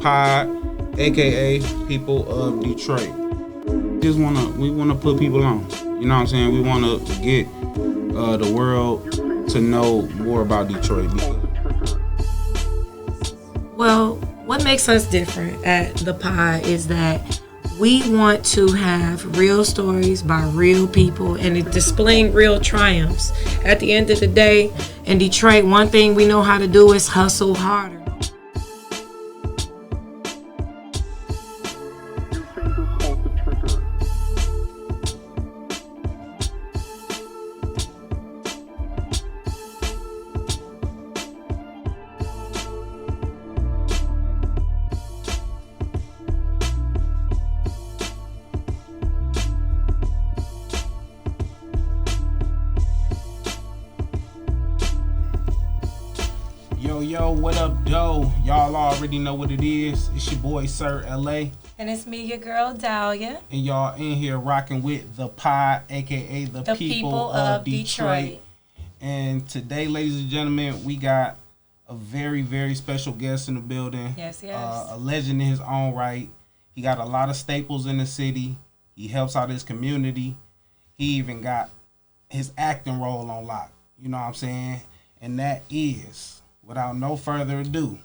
Pod, aka People of Detroit. We wanna put people on. You know what I'm saying? We wanna get the world to know more about Detroit. Well, what makes us different at the Pod is that we want to have real stories by real people and it displaying real triumphs. At the end of the day, in Detroit, one thing we know how to do is hustle harder. Yo, what up, doe? Y'all already know what it is. It's your boy, Sir LA. And it's me, your girl, Dahlia. And y'all in here rocking with the Pod, aka the people of Detroit. And today, ladies and gentlemen, we got a very, very special guest in the building. Yes. A legend in his own right. He got a lot of staples in the city. He helps out his community. He even got his acting role on lock. You know what I'm saying? And that is, without no further ado,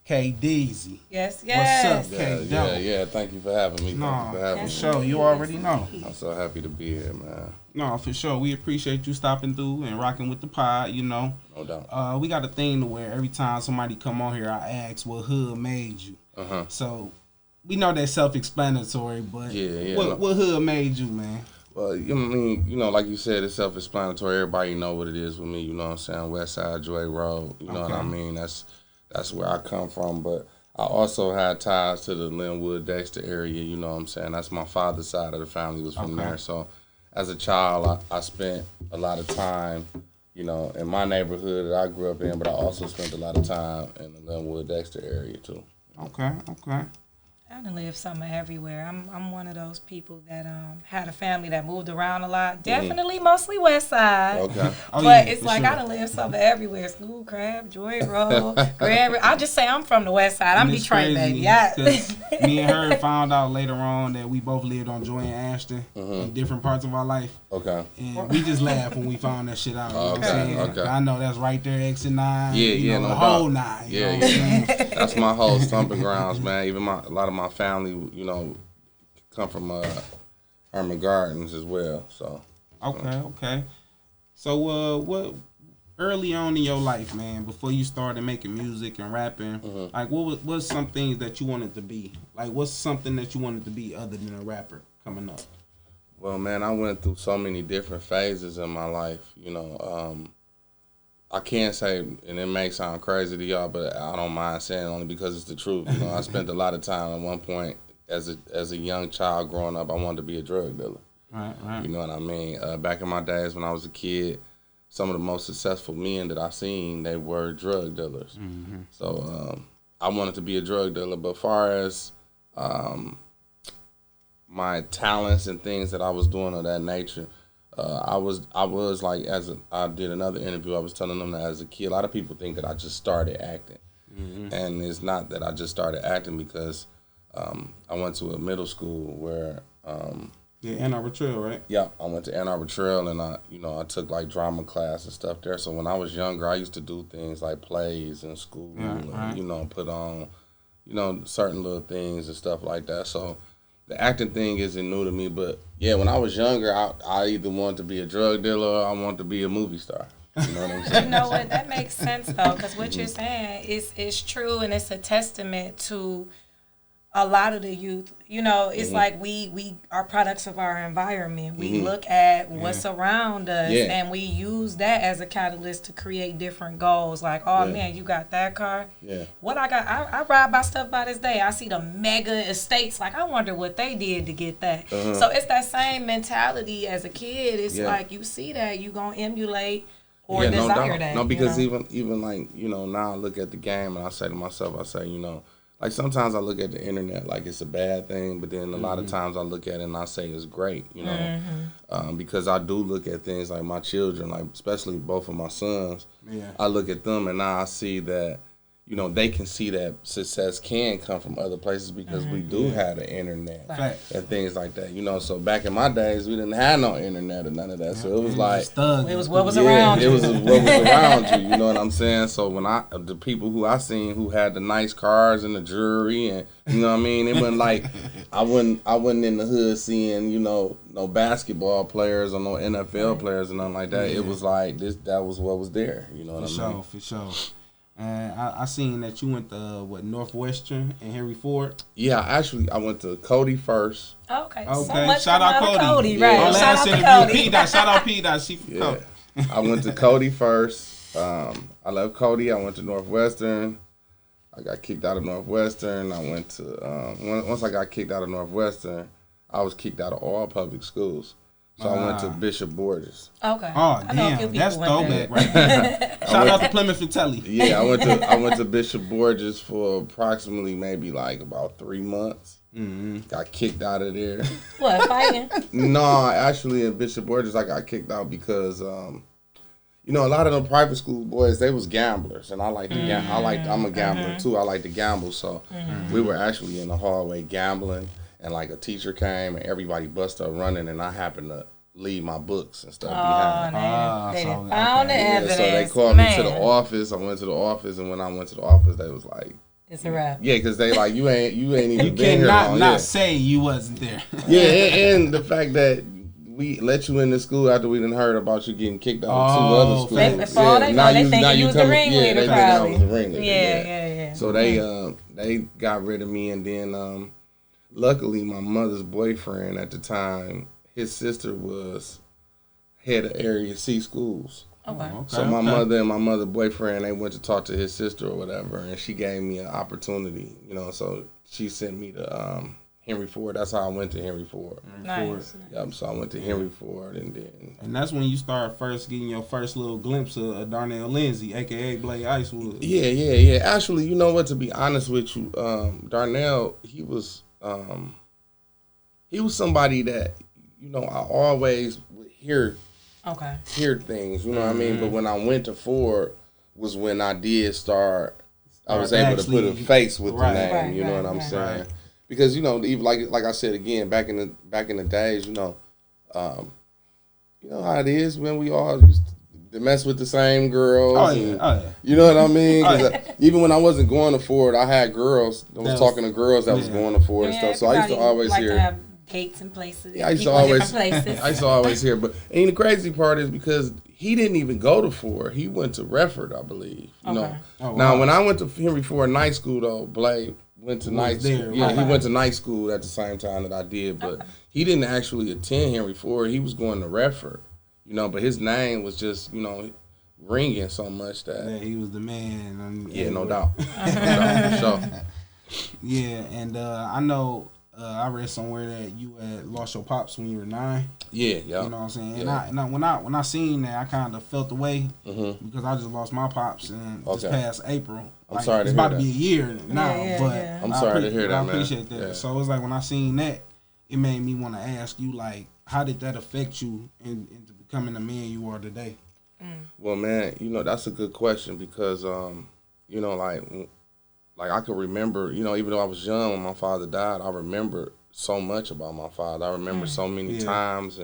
Deezy. Yes. What's up, K? Yeah. Thank you for having me. For sure. You already know. I'm so happy to be here, man. No, for sure. We appreciate you stopping through and rocking with the pod, you know. No doubt. We got a thing to where every time somebody come on here, I ask what hood made you. So we know that's self-explanatory, but what hood made you, man? Well, I mean, you know, like you said, it's self-explanatory. Everybody know what it is with me. You know what I'm saying? West Side, Joy Road. You know what I mean? That's where I come from. But I also had ties to the Linwood, Dexter area. You know what I'm saying? That's my father's side of the family was from there. So as a child, I spent a lot of time, you know, in my neighborhood that I grew up in. But I also spent a lot of time in the Linwood, Dexter area too. Okay. I done lived somewhere everywhere. I'm one of those people that had a family that moved around a lot. Definitely mostly West Side. Okay. But it's like I done lived somewhere everywhere. School, Crab, Joy Road, Grand. I'll just say I'm from the West Side. I'm Detroit, baby. Yeah. Me and her found out later on that we both lived on Joy and Ashton in different parts of our life. Okay. And we just laughed when we found that shit out. You know what I'm saying? Okay. I know that's right there, exit 9. No the doubt. whole 9. Yeah. That's my whole stomping grounds, man. Even a lot of my family, you know, come from Herman Gardens as well. So okay. So what early on in your life, man, before you started making music and rapping, like what's some things that you wanted to be? Like what's something that you wanted to be other than a rapper coming up? Well, man, I went through so many different phases in my life. You know, I can't say, and it may sound crazy to y'all, but I don't mind saying it only because it's the truth. You know, I spent a lot of time at one point as a young child growing up. I wanted to be a drug dealer. Right. You know what I mean? Back in my days when I was a kid, some of the most successful men that I seen, they were drug dealers. So I wanted to be a drug dealer. But far as my talents and things that I was doing of that nature, I was like, I did another interview, I was telling them that as a kid, a lot of people think that I just started acting. And it's not that I just started acting because I went to a middle school where... Ann Arbor Trail, right? Yeah, I went to Ann Arbor Trail and I took like drama class and stuff there. So when I was younger, I used to do things like plays in school and, put on, certain little things and stuff like that. So the acting thing isn't new to me, but yeah, when I was younger, I either wanted to be a drug dealer or I wanted to be a movie star. You know what I'm saying? You know what? That makes sense though, because what you're saying is true, and it's a testament to a lot of the youth. You know, it's like we are products of our environment. We look at what's around us, and we use that as a catalyst to create different goals. Like, man, you got that car? Yeah. What I got? I ride by stuff by this day. I see the mega estates. Like, I wonder what they did to get that. So it's that same mentality as a kid. It's like you see that, you gonna emulate or desire that. No, because even like, now I look at the game and I say to myself, like sometimes I look at the internet like it's a bad thing, but then a lot of times I look at it and I say it's great, because I do look at things like my children, like especially both of my sons. Yeah. I look at them and now I see that, you know, they can see that success can come from other places because we do have the internet and things like that, you know. So back in my days, we didn't have no internet or none of that. So it was like, it was what was around you. It was what was around you, you know what I'm saying? So when the people who I seen who had the nice cars and the jewelry and, you know what I mean? It wasn't like, I wasn't in the hood seeing, you know, no basketball players or no NFL players or nothing like that. It was like, that was what was there, you know what I mean? For sure. I seen that you went to Northwestern and Henry Ford. Yeah, actually, I went to Cody first. Okay. So much shout out Cody. Right. Yeah. Shout out to Cody. Shout out P-Dot. She from Yeah. Cody. I went to Cody first. I left Cody. I went to Northwestern. I got kicked out of Northwestern. I went to once I got kicked out of Northwestern, I was kicked out of all public schools. So I went to Bishop Borges. Okay. Oh, damn. That's throwback right there. Shout out to Plymouth and Telly. Yeah, I went to Bishop Borges for approximately maybe like about 3 months. Mm-hmm. Got kicked out of there. What, fighting? No, actually at Bishop Borges I got kicked out because you know, a lot of them private school boys, they was gamblers, and I like to I'm a gambler too. I like to gamble, so we were actually in the hallway gambling. And like a teacher came and everybody busted up running, and I happened to leave my books and stuff behind. They found the evidence. So they called me to the office. I went to the office, and when I went to the office, they was like, "It's a wrap." Yeah, because they like you ain't even you been here long. Not say you wasn't there. Yeah, and the fact that we let you in the school after we done heard about you getting kicked out of 2 other schools. For all they know, they think you was the ringleader, probably. I was the ringleader. Yeah. So they got rid of me, and then luckily, my mother's boyfriend at the time, his sister was head of Area C schools. Okay. So my mother and my mother's boyfriend, they went to talk to his sister or whatever, and she gave me an opportunity, you know. So she sent me to Henry Ford. That's how I went to Henry Ford. Nice. Yep. So I went to Henry Ford, and that's when you start first getting your first little glimpse of Darnell Lindsay, aka Blake Icewood. Yeah. Actually, you know what? To be honest with you, Darnell, he was somebody that, you know, I always would hear things, you know what I mean? But when I went to Ford was when I did start, I was able to put a face with the name, you know what I'm saying? Because, you know, even like I said again, back in the days, you know how it is when we all used to mess with the same girls. Oh yeah. You know what I mean? Cause even when I wasn't going to Ford, I had girls. I was talking to girls that was going to Ford and stuff. So I used to always hear. To have dates and places. Yeah, I used to always hear. But and the crazy part is because he didn't even go to Ford. He went to Redford, I believe. You know. Oh, wow. Now when I went to Henry Ford night school though, Blake went to night school. Yeah, he went to night school at the same time that I did, but he didn't actually attend Henry Ford. He was going to Redford. You know, but his name was just, you know, ringing so much that he was the man. No doubt. For sure. Yeah, and I know I read somewhere that you had lost your pops when you were 9. Yeah. You know what I'm saying? Yeah. And when I seen that, I kind of felt the way because I just lost my pops in this past April. I'm sorry to hear that. It's about to be a year now, but I'm sorry to hear that, man. I appreciate that. Yeah. So it's like when I seen that, it made me want to ask you, like, how did that affect you into becoming the man you are today? Well, man, you know, that's a good question because, you know, like I could remember, you know, even though I was young when my father died, I remember so much about my father. I remember so many times,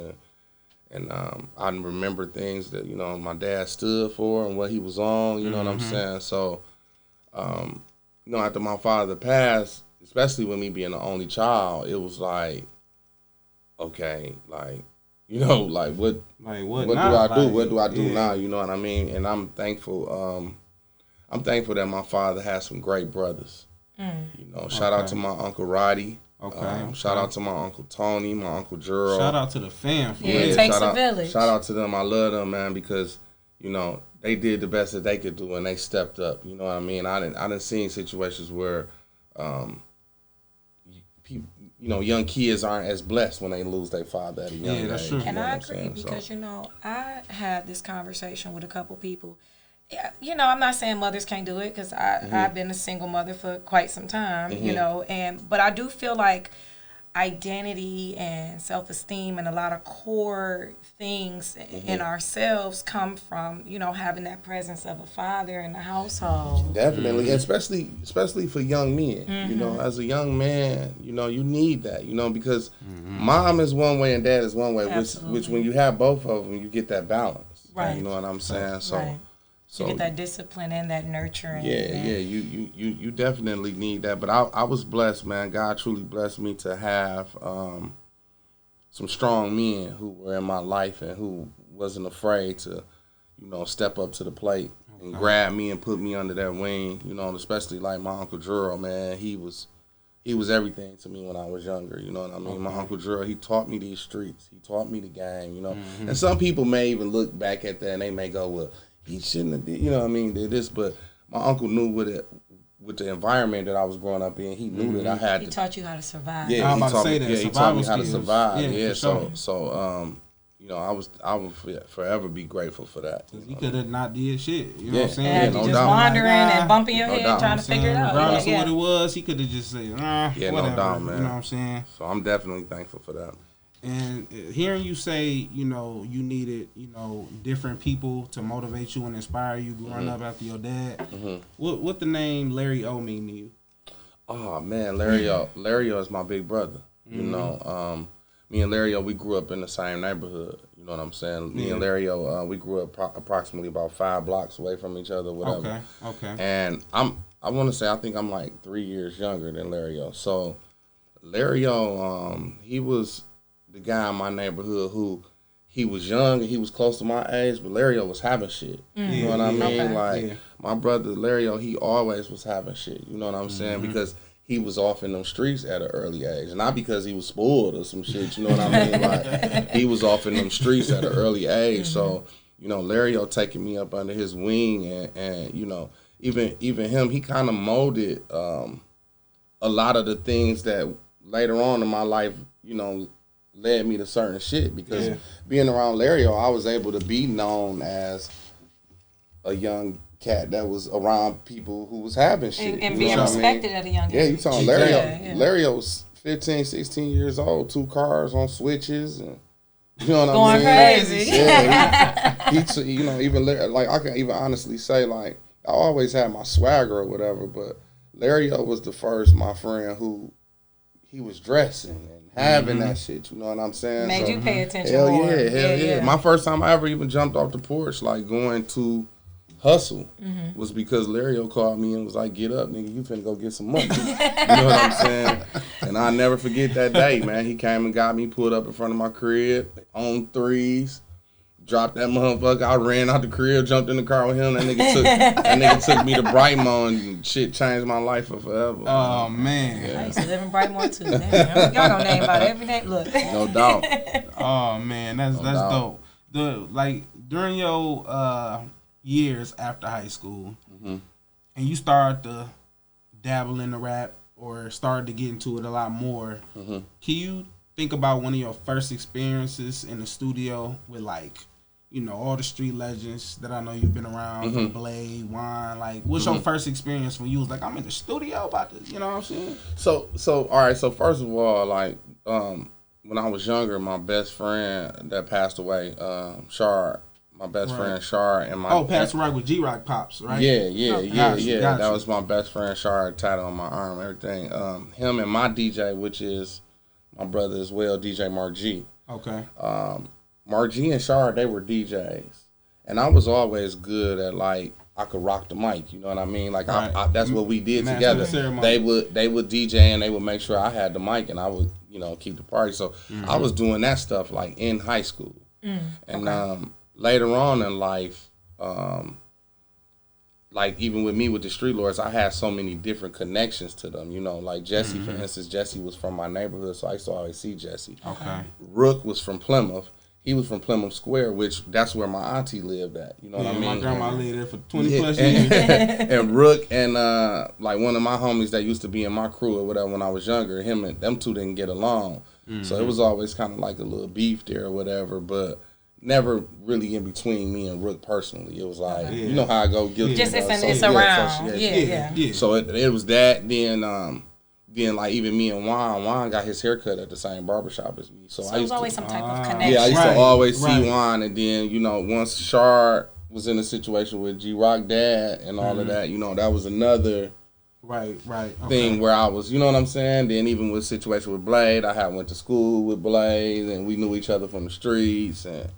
and I remember things that, you know, my dad stood for and what he was on, you know what I'm saying? So, you know, after my father passed, especially with me being the only child, it was like, okay, like, you know, like what do I do? What do I do now? You know what I mean? And I'm thankful. I'm thankful that my father has some great brothers. You know, shout out to my Uncle Roddy. Shout out to my Uncle Tony, my Uncle Gerald. Shout out to the fam. It takes a village. Shout out to them. I love them, man, because, you know, they did the best that they could do and they stepped up. You know what I mean? I didn't see situations where people, you know, young kids aren't as blessed when they lose their father at a young age. Yeah, that's true. And I agree because, you know, I had this conversation with a couple people. You know, I'm not saying mothers can't do it because I've been a single mother for quite some time, you know, but I do feel like identity and self-esteem and a lot of core things in ourselves come from, you know, having that presence of a father in the household. Definitely, especially for young men. You know, as a young man, you know, you need that. You know, because mom is one way and dad is one way. Which when you have both of them, you get that balance. Right. You know what I'm saying? So. Right. So you get that discipline and that nurturing. Yeah, you definitely need that. But I was blessed, man. God truly blessed me to have some strong men who were in my life and who wasn't afraid to, you know, step up to the plate and grab me and put me under their wing. You know, and especially like my Uncle Gerald, man. He was everything to me when I was younger. You know what I mean? My Uncle Gerald, he taught me these streets. He taught me the game. You know, and some people may even look back at that and they may go, well, he shouldn't have did, you know what I mean, did this, but my uncle knew with the environment that I was growing up in, he knew that I had He taught you how to survive. Yeah, I'm about to say that. Yeah, he taught me how to skills. survive. Yeah, sure. so you know, I will forever be grateful for that. He could have not did shit. You know what I'm saying? Yeah, no just doubt. wandering and bumping your No head doubt. trying to figure it out. Regardless of what it was, he could have just said, Yeah, whatever. no doubt, man. You know what I'm saying? So I'm definitely thankful for that. And hearing you say, you know, you needed, you know, different people to motivate you and inspire you growing up after your dad. What the name Larry O mean to you? Oh man, Larry O is my big brother. You know, me and Larry O, we grew up in the same neighborhood. You know what I'm saying? Me and Larry O, we grew up approximately about 5 blocks away from each other, whatever. Okay. And I want to say I think I'm like 3 years younger than Larry O. So Larry O, he was the guy in my neighborhood who he was young and he was close to my age, but Larry O was having shit. You know what I mean? Like my brother Larry O, he always was having shit. You know what I'm saying? Because he was off in them streets at an early age. Not because he was spoiled or some shit, you know what I mean? Like he was off in them streets at an early age. So, you know, Larry O taking me up under his wing and you know, even him, he kind of molded a lot of the things that later on in my life, you know, led me to certain shit because being around Larry, I was able to be known as a young cat that was around people who was having shit. And being respected at a young age. Yeah, you talking Larry was 15, 16 years old, 2 cars on switches and you know what I mean? Going crazy. Yeah, he you know, even like I can even honestly say like I always had my swagger or whatever, but Larry was the first, my friend, who he was dressing and having that shit, you know what I'm saying? Made you pay attention hell more. Hell yeah. My first time I ever even jumped off the porch, like going to hustle, was because Larry called me and was like, get up, nigga, you finna go get some money. You know what I'm saying? And I'll never forget that day, man. He came and got me, pulled up in front of my crib, on 3s, dropped that motherfucker. I ran out the crib, jumped in the car with him. That nigga took me to Brightmore and shit changed my life for forever. Oh man. I used to live in Brightmore too. Damn, y'all don't name about every name. Look. No doubt. Oh man, that's dope. Like during your years after high school, and you started to dabble in the rap or started to get into it a lot more. Can you think about one of your first experiences in the studio with like, you know, all the street legends that I know you've been around, from Blade, Wine, like, what's your first experience when you was like, I'm in the studio about to, you know what I'm saying? So all right, so first of all, like, when I was younger, my best friend that passed away, Shard, my best friend Shard, and my passed away with G-Rock Pops, right? Yeah. Gotcha. That was my best friend Shard, tatted on my arm, everything. Him and my DJ, which is my brother as well, DJ Mark G. Okay. Mark G and Shard, they were DJs. And I was always good at, like, I could rock the mic, you know what I mean? Like, I that's what we did together. They would DJ and they would make sure I had the mic and I would, you know, keep the party. So I was doing that stuff, like, in high school. And later on in life, like, even with me with the Street Lords, I had so many different connections to them, you know, like Jesse, for instance. Jesse was from my neighborhood, so I used to always see Jesse. Okay. Rook was from Plymouth. He was from Plymouth Square, which that's where my auntie lived at. You know what I mean? My grandma lived there for 20 plus years. And Rook and like one of my homies that used to be in my crew or whatever when I was younger, him and them two didn't get along. So it was always kind of like a little beef there or whatever, but never really in between me and Rook personally. It was like, you know how I go guilty. Just you know, it's around. Yeah. So it was that. then like even me and Juan got his haircut at the same barbershop as me. So I there was used always to, some type of connection. yeah, I used to always see Right. Juan, and then once Shard was in a situation with G Rock Dad and all of that, that was another Right. thing where I was, you know what I'm saying? Then even with situation with Blade, I had went to school with Blade, and we knew each other from the streets, and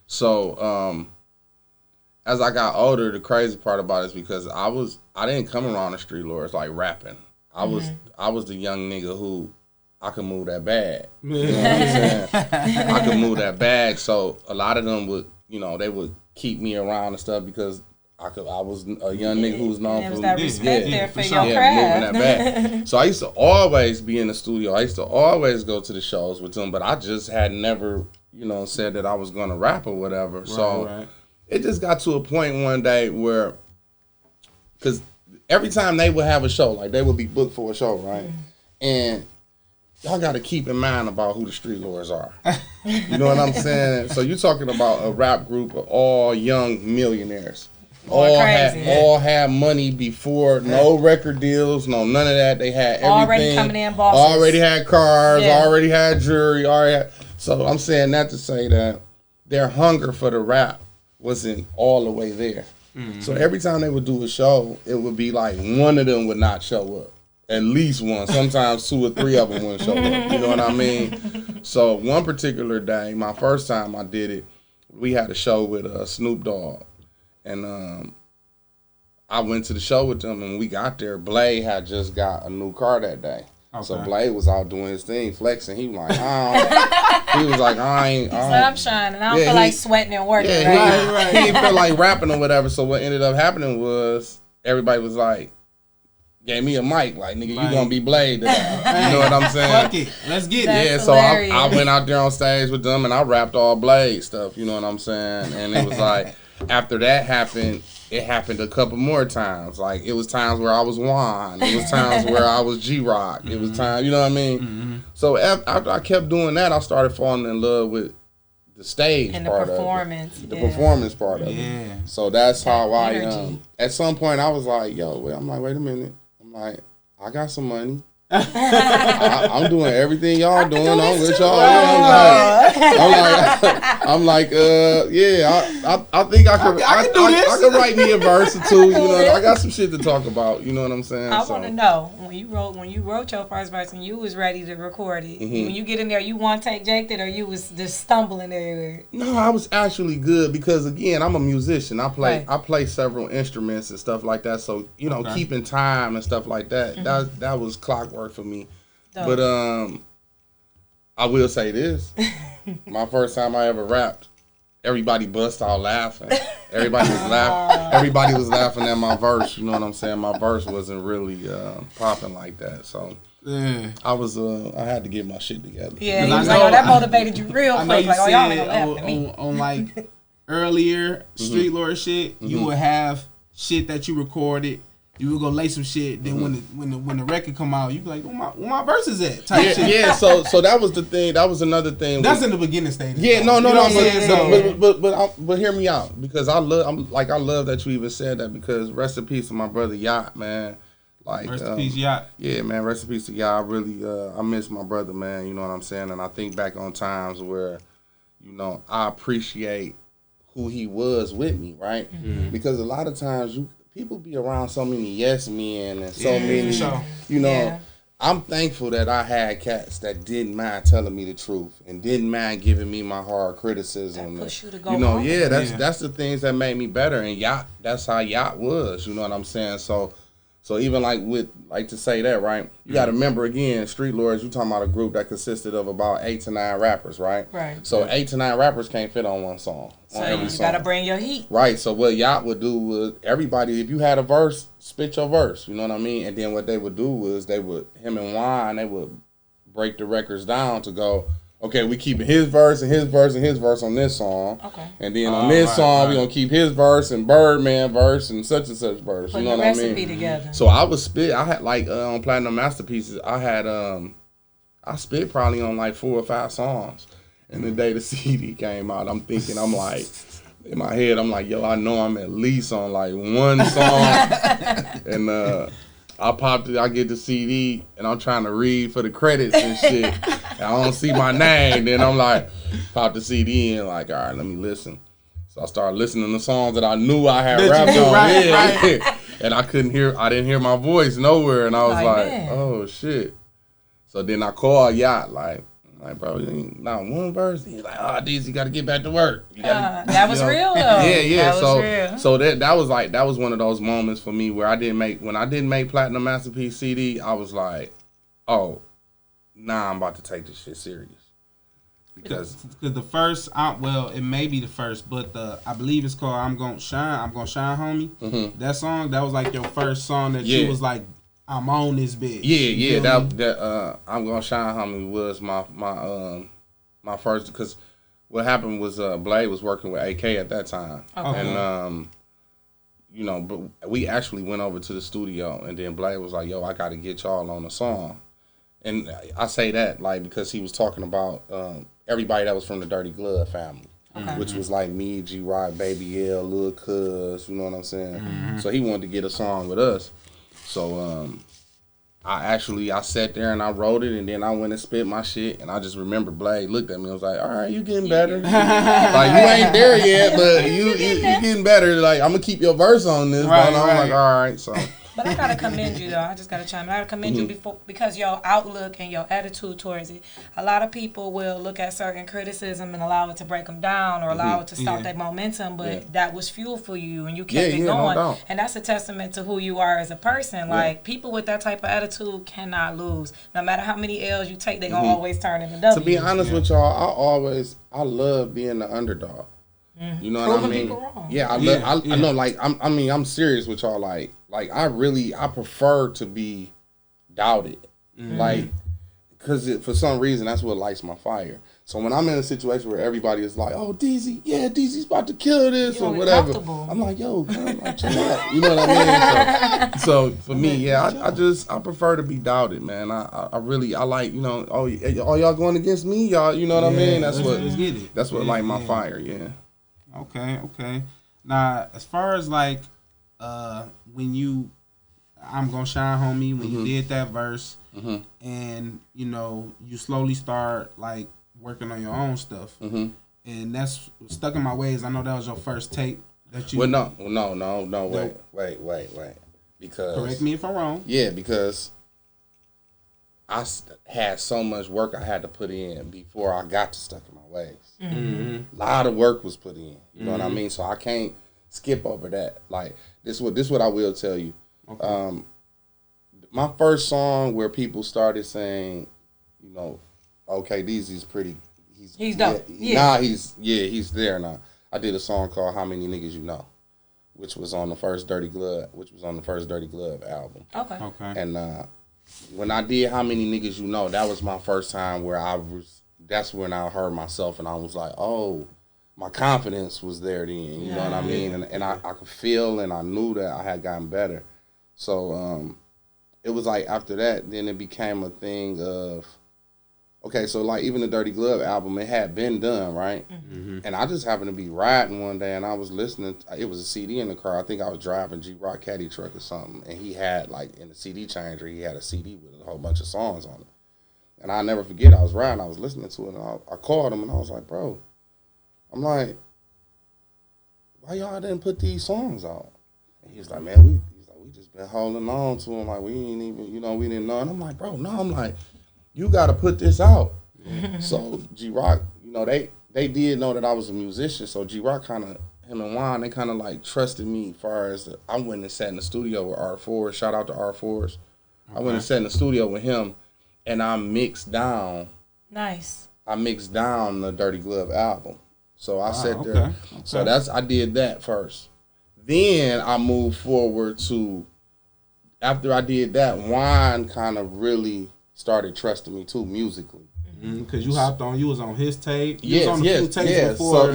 so as I got older, the crazy part about it is because I didn't come around the street lords like rapping. I was the young nigga who I could move that bag. You know what I'm saying? I could move that bag. So a lot of them would, they would keep me around and stuff because I was a young nigga who was known for that respect there for your moving craft. that bag. So I used to always be in the studio. I used to always go to the shows with them, but I just had never, said that I was gonna rap or whatever. Right. It just got to a point one day where, because every time they would have a show, like they would be booked for a show, right? And y'all got to keep in mind about who the Street Lords are. You know what I'm saying? So you're talking about a rap group of all young millionaires. All had money before, no record deals, no none of that. They had everything. Already coming in bosses. Already had cars, already had jewelry, so I'm saying that to say that their hunger for the rap wasn't all the way there. Mm-hmm. So every time they would do a show, it would be like one of them would not show up. At least one. Sometimes 2 or 3 of them wouldn't show up. You know what I mean? So one particular day, my first time I did it, we had a show with Snoop Dogg. And I went to the show with them, and when we got there, Blade had just got a new car that day. Okay. So Blade was out doing his thing, flexing. He was like, he was like, I ain't. So I'm shining. I don't feel like sweating and working. Yeah, right. He didn't feel like rapping or whatever. So what ended up happening was everybody was like, gave me a mic, like, nigga, you gonna be Blade today. You know what I'm saying? Fuck it. Let's get it. Yeah, so I went out there on stage with them, and I rapped all Blade stuff. You know what I'm saying? And it was like, after that happened, it happened a couple more times. Like, it was times where I was Juan. It was times where I was G-Rock. It was times, you know what I mean? Mm-hmm. So after I kept doing that, I started falling in love with the stage and part the performance. of it. The performance part of it. So that's how I, at some point, I was like, I'm like, wait a minute. I'm like, I got some money. I'm doing everything y'all doing. I'm with y'all. I'm like, I think I could write me a verse or two. You know, I got some shit to talk about. You know what I'm saying? I want to know when you wrote your first verse and you was ready to record it. Mm-hmm. When you get in there, you one take jaked it, or you was just stumbling everywhere? No, I was actually good because again, I'm a musician. I play several instruments and stuff like that. So keeping time and stuff like that. Mm-hmm. That was clockwork for me. Dope. But I will say this. My first time I ever rapped, everybody bust out laughing. Everybody was laughing at my verse. You know what I'm saying? My verse wasn't really popping like that. So I had to get my shit together. Yeah, he was like, that motivated you real quick. Like, y'all ain't gonna laugh at me. On like earlier Street Lord shit, you would have shit that you recorded. You would go lay some shit. Then when the record come out, you be like, where my verses at? Type shit. Yeah. So that was the thing. That was another thing. That's in the beginning stage. Yeah. No. But hear me out, because I love that you even said that, because rest in peace to my brother Yacht, man. Like, rest in peace, Yacht. Yeah, man. Rest in peace to Yacht. I really I miss my brother, man. You know what I'm saying? And I think back on times where, I appreciate who he was with me, right? Mm-hmm. Because a lot of times people be around so many yes men and so many, I'm thankful that I had cats that didn't mind telling me the truth and didn't mind giving me my hard criticism. That push you to go on. That's the things that made me better. And Yacht, that's how Yacht was, you know what I'm saying? So even like to say that, right? You got to remember, again, Street Lords, you talking about a group that consisted of about 8 to 9 rappers, right? Right. So 8 to 9 rappers can't fit on one song. So you got to bring your heat. Right. So what Yacht would do was, everybody, if you had a verse, spit your verse, you know what I mean? And then what they would do was him and Juan, they would break the records down to go, okay, we keeping his verse and his verse and his verse on this song. Okay. And then on this song, we gonna keep his verse and Birdman verse and such verse. Putting you know the what I mean? Together. So I would spit. I had on Platinum Masterpieces, I had I spit probably on like 4 or 5 songs. And the day the CD came out, I'm like, in my head, I'm like, yo, I know I'm at least on like 1 song. And I get the CD and I'm trying to read for the credits and shit. And I don't see my name. Then I'm like, pop the CD in, like, all right, let me listen. So I started listening to songs that I knew I had rapped on. Right. And I didn't hear my voice nowhere. And I was like, oh shit. So then I called Yacht, like, bro, you ain't not one verse. He's like, oh, Deezy, you got to get back to work. That was real, though. Yeah. That was one of those moments for me where when I didn't make Platinum Masterpiece CD, I was like, oh, I'm about to take this shit serious. Because the first, it may be the first, but I believe it's called I'm Gonna Shine, Homie. Mm-hmm. That song, that was like your first song that you was like, I'm on this bitch. Yeah. That I'm Gonna Shine, Homie was my first, because what happened was Blade was working with AK at that time. Okay. And but we actually went over to the studio, and then Blade was like, yo, I gotta get y'all on a song. And I say that like because he was talking about everybody that was from the Dirty Glove family. Okay. Which was like me, G-Rock, Baby L, Lil Cuz, you know what I'm saying? Mm-hmm. So he wanted to get a song with us. So I sat there and I wrote it, and then I went and spit my shit, and I just remember Blade looked at me and was like, all right, you getting better. Like, you ain't there yet, but you getting better. Like, I'm going to keep your verse on this. Right, but I'm like, all right, so... But I gotta commend you though. I just gotta chime in. I gotta commend you because your outlook and your attitude towards it. A lot of people will look at certain criticism and allow it to break them down or allow it to stop that momentum. But that was fuel for you, and you kept it going. No, and that's a testament to who you are as a person. Like people with that type of attitude cannot lose. No matter how many L's you take, they gonna always turn into W's. To be honest with y'all, I love being the underdog. You know what I mean? Yeah, I know. Like I'm serious with y'all. Like I prefer to be doubted. Mm-hmm. Like, because for some reason that's what lights my fire. So when I'm in a situation where everybody is like, "Oh, Deezy's about to kill this or whatever," I'm like, "Yo, come like chill out." You know what I mean? So for me, I prefer to be doubted, man. I really like, oh y'all going against me, y'all. You know what I mean? That's what light my fire. Yeah. Okay. Now, as far as like when I'm Gonna Shine, Homie, when you did that verse, and you slowly start like working on your own stuff, and that's Stuck in My Ways. I know that was your first tape that you. Well, no, wait, because correct me if I'm wrong. Yeah, because I had so much work I had to put in before I got to Stuck in My Ways. Mm-hmm. A lot of work was put in. You know what I mean? So I can't skip over that. Like this what I will tell you. Okay. My first song where people started saying, okay, Deezy's pretty. He's dope. He's there now. I did a song called How Many Niggas You Know, which was on the first Dirty Glove album. Okay. And when I did How Many Niggas You Know, that was my first time where that's when I heard myself and I was like, oh, my confidence was there then, you know what I mean? And I could feel and I knew that I had gotten better. So it was like after that, then it became a thing of, okay, so like even the Dirty Glove album, it had been done, right? Mm-hmm. And I just happened to be riding one day and I was listening, it was a CD in the car. I think I was driving G-Rock Caddy truck or something. And he had like in the CD changer, he had a CD with a whole bunch of songs on it. And I'll never forget, I was riding, I was listening to it, and I called him, and I was like, bro, I'm like, why y'all didn't put these songs out? And he was like, man, we just been holding on to them, like, we ain't even, we didn't know. And I'm like, bro, no, I'm like, you got to put this out. So G-Rock, they did know that I was a musician, so G-Rock him and Juan, they kind of, like, trusted me as far as, I went and sat in the studio with R4, shout out to R4s. Okay. I went and sat in the studio with him, and I mixed down. Nice. I mixed down the Dirty Glove album. So I sat there. Okay. So I did that first. Then I moved forward to, after I did that, Juan kind of really started trusting me too musically. Because you was on his tape. Yes. Before.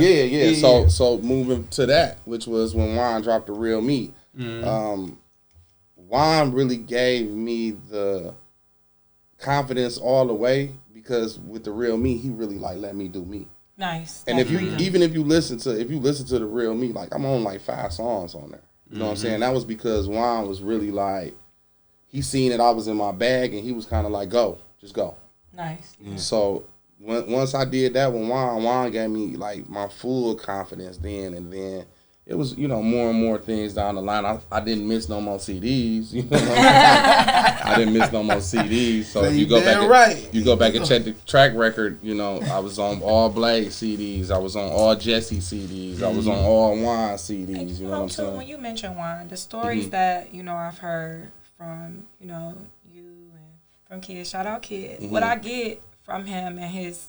So moving to that, which was when Juan dropped The Real Me. Juan really gave me the confidence all the way, because with The Real Me, he really like let me do me. Nice. And if you listen to The Real Me, like I'm on like 5 songs on there. You know what I'm saying? That was because Juan was really like, he seen that I was in my bag, and he was kind of like, go, just go. Nice. Yeah. So once I did that with Juan gave me like my full confidence then, and then it was, more and more things down the line. I didn't miss no more CDs. I didn't miss no more CDs. So if you go back and check the track record, I was on all Blaze CDs. I was on all Jesse CDs. I was on all Juan CDs. You know what I'm saying? When you mention Juan, the stories that, I've heard from, you and from Kid, shout out Kid. What I get from him and his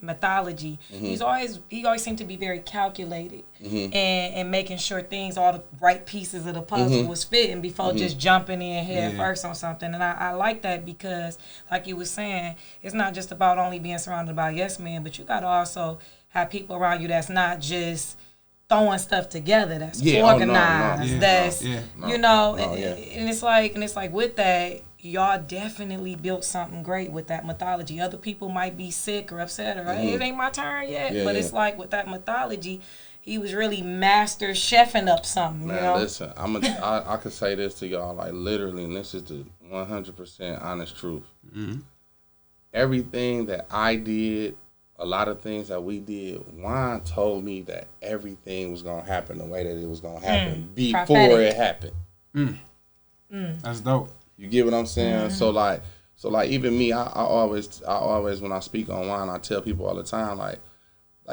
mythology, he always seemed to be very calculated and making sure all the right pieces of the puzzle was fitting before just jumping in head first on something. And I like that because, like you was saying, it's not just about only being surrounded by yes men, but you got to also have people around you that's not just throwing stuff together, that's organized, and it's like with that, y'all definitely built something great with that mythology. Other people might be sick or upset or hey, it ain't my turn yet, but it's like with that mythology, he was really master chefing up something. Man, listen, I could say this to y'all like literally, and this is the 100% honest truth. Everything that I did, a lot of things that we did, Juan told me that everything was gonna happen the way that it was gonna happen before prophetic. it happened. That's dope. You get what I'm saying? So like even me, I always when I speak on Juan, I tell people all the time like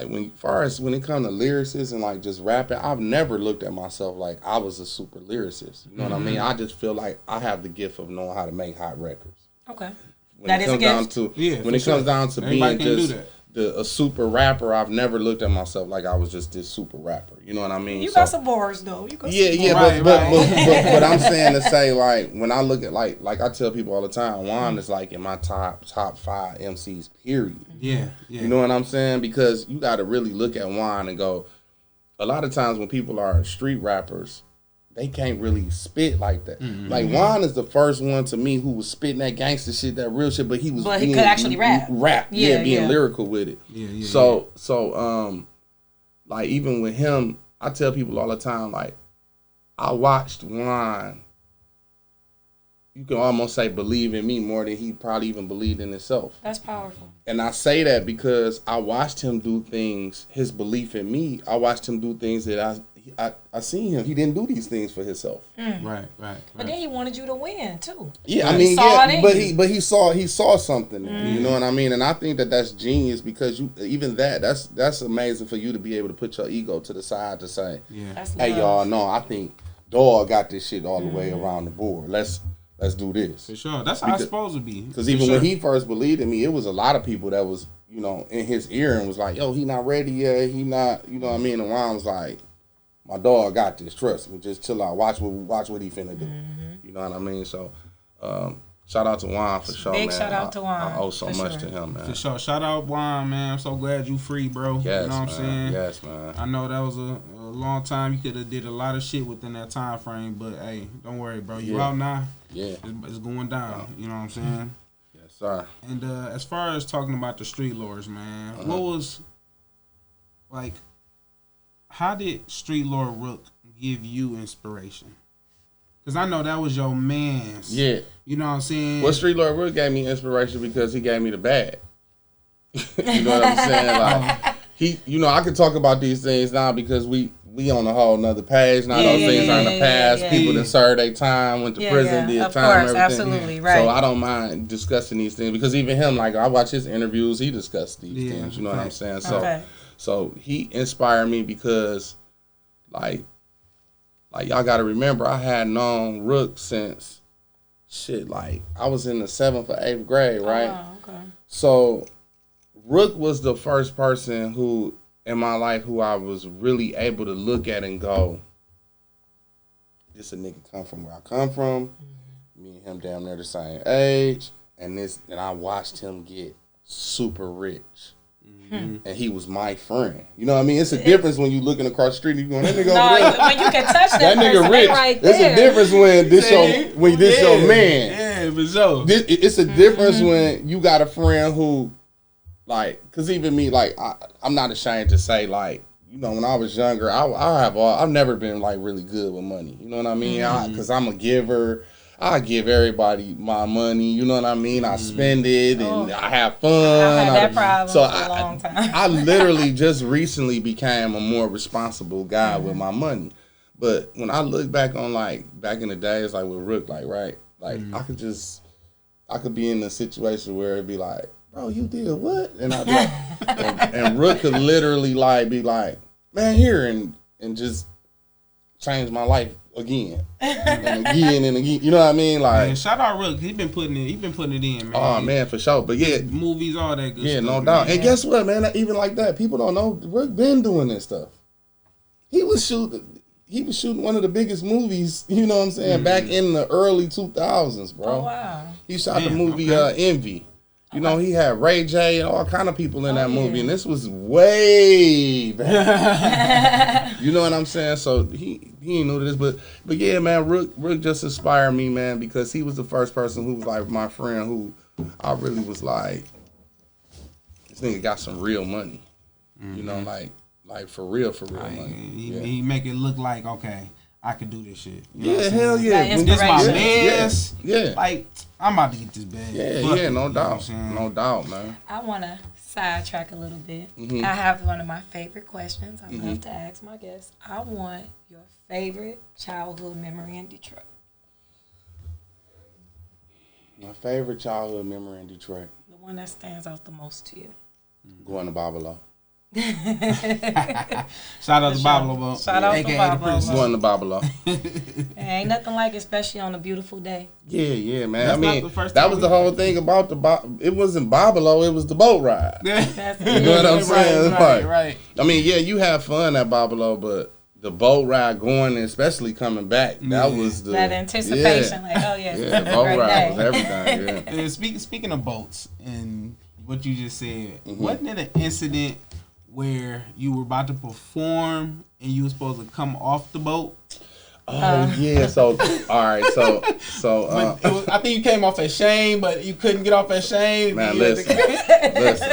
when it comes to lyricists and like just rapping, I've never looked at myself like I was a super lyricist. You know what I mean? I just feel like I have the gift of knowing how to make hot records. Okay. When it comes down to being just a super rapper, I've never looked at myself like I was just this super rapper. You know what I mean? You got some bars though. But I'm saying to say like when I look at like I tell people all the time, Juan is like in my top 5 MCs. Period. Yeah. You know what I'm saying? Because you got to really look at Juan and go. A lot of times when people are street rappers, they can't really spit like that. Like Juan is the first one to me who was spitting that gangster shit, that real shit, but he could actually rap. Being lyrical with it. So like even with him, I tell people all the time, like I watched Juan. You can almost say believe in me more than he probably even believed in himself. That's powerful. And I say that because I watched him do things, his belief in me, I watched him do things that I seen him. He didn't do these things for himself. Right. But then he wanted you to win too. Yeah, I mean, but he saw something. You know what I mean? And I think that that's genius because that's amazing for you to be able to put your ego to the side to say, hey y'all, no, I think Dog got this shit all the way around the board. Let's do this. For sure. That's how it's supposed to be. Because even when he first believed in me, it was a lot of people that was, in his ear and was like, yo, he not ready yet. He not, you know what I mean? And Juan was like, my dog got this. Trust me. Just chill out. Watch what he finna do. You know what I mean? So, shout out to Juan for sure, man. Big shout out to Juan. I owe so much to him, man. For sure. Shout out Juan, man. I'm so glad you free, bro. Yes, you know what I'm saying? Yes, man. I know that was a long time. You could have did a lot of shit within that time frame, but hey, don't worry, bro. You out now. Yeah. It's going down. You know what I'm saying? Yes, sir. And as far as talking about the Street Lords, man, what was like? How did Street Lord Rook give you inspiration? Because I know that was your man's. Yeah. You know what I'm saying? Well, Street Lord Rook gave me inspiration because he gave me the bag. You know what I'm saying? Like I could talk about these things now because we on a whole nother page now. Those things are in the past. People that served their time, went to prison, did time, everything. Absolutely, right. So I don't mind discussing these things because even him, like I watch his interviews, he discussed these things. You know what I'm saying? So he inspired me because, like y'all got to remember, I had known Rook since, like I was in the 7th or 8th grade, right? Oh, okay. So Rook was the first person who in my life who I was really able to look at and go, this a nigga come from where I come from. Me and him damn near the same age, and I watched him get super rich. And he was my friend. You know what I mean? It's a difference when you looking across the street and you going, that nigga over there. When you can touch that nigga rich. Right it's a difference when this your man. Yeah, for sure. It's a difference when you got a friend who, like, cause even me, like, I'm not ashamed to say, like, when I was younger, I've never been like really good with money. You know what I mean? Cause I'm a giver. I give everybody my money, you know what I mean? I spend it and I have fun. I had that problem for a long time. I literally just recently became a more responsible guy with my money. But when I look back on back in the days with Rook, right? I could be in a situation where it'd be like, bro, you did what? And I'd be like, and Rook could literally be like, man, here and just change my life again and again and again. You know what I mean? Man, shout out Rook. He been putting it in, man. Oh man, for sure. But yeah, movies, all that good stuff. Yeah, no Man. doubt. And guess what, man? Even like that, people don't know Rook been doing this stuff. He was shooting one of the biggest movies, you know what I'm saying, back in the early 2000s, bro. Oh wow. He shot the movie Envy. You know, he had Ray J and all kind of people in that movie, and this was way back. You know what I'm saying? So he ain't new to this, but yeah, man, Rook just inspired me, man, because he was the first person who was like my friend who I really was like, this nigga got some real money. You know, like for real money. He make it look like, okay, I could do this shit. You know hell yeah. When this my man's, yeah. Like, I'm about to get this bag. Yeah, no doubt. No doubt, man. I want to sidetrack a little bit. I have one of my favorite questions I love to ask my guests. I want your favorite childhood memory in Detroit. My favorite childhood memory in Detroit. The one that stands out the most to you. Going to Babalo. Shout out to Babalo. Shout out to Babalo. Going to Babalo. Ain't nothing like it, especially on a beautiful day. Yeah, man. That's I mean, that was the whole thing about it wasn't Babalo, it was the boat ride. You know what I'm saying? Right. I mean, yeah, you have fun at Babalo, but the boat ride going and especially coming back, that was that anticipation. Like, oh yeah, the boat ride was everything. Yeah. Speaking of boats and what you just said, wasn't it an incident where you were about to perform and you were supposed to come off the boat? Oh yeah, so all right, so I think you came off at Shane, but you couldn't get off at Shane. Man, listen,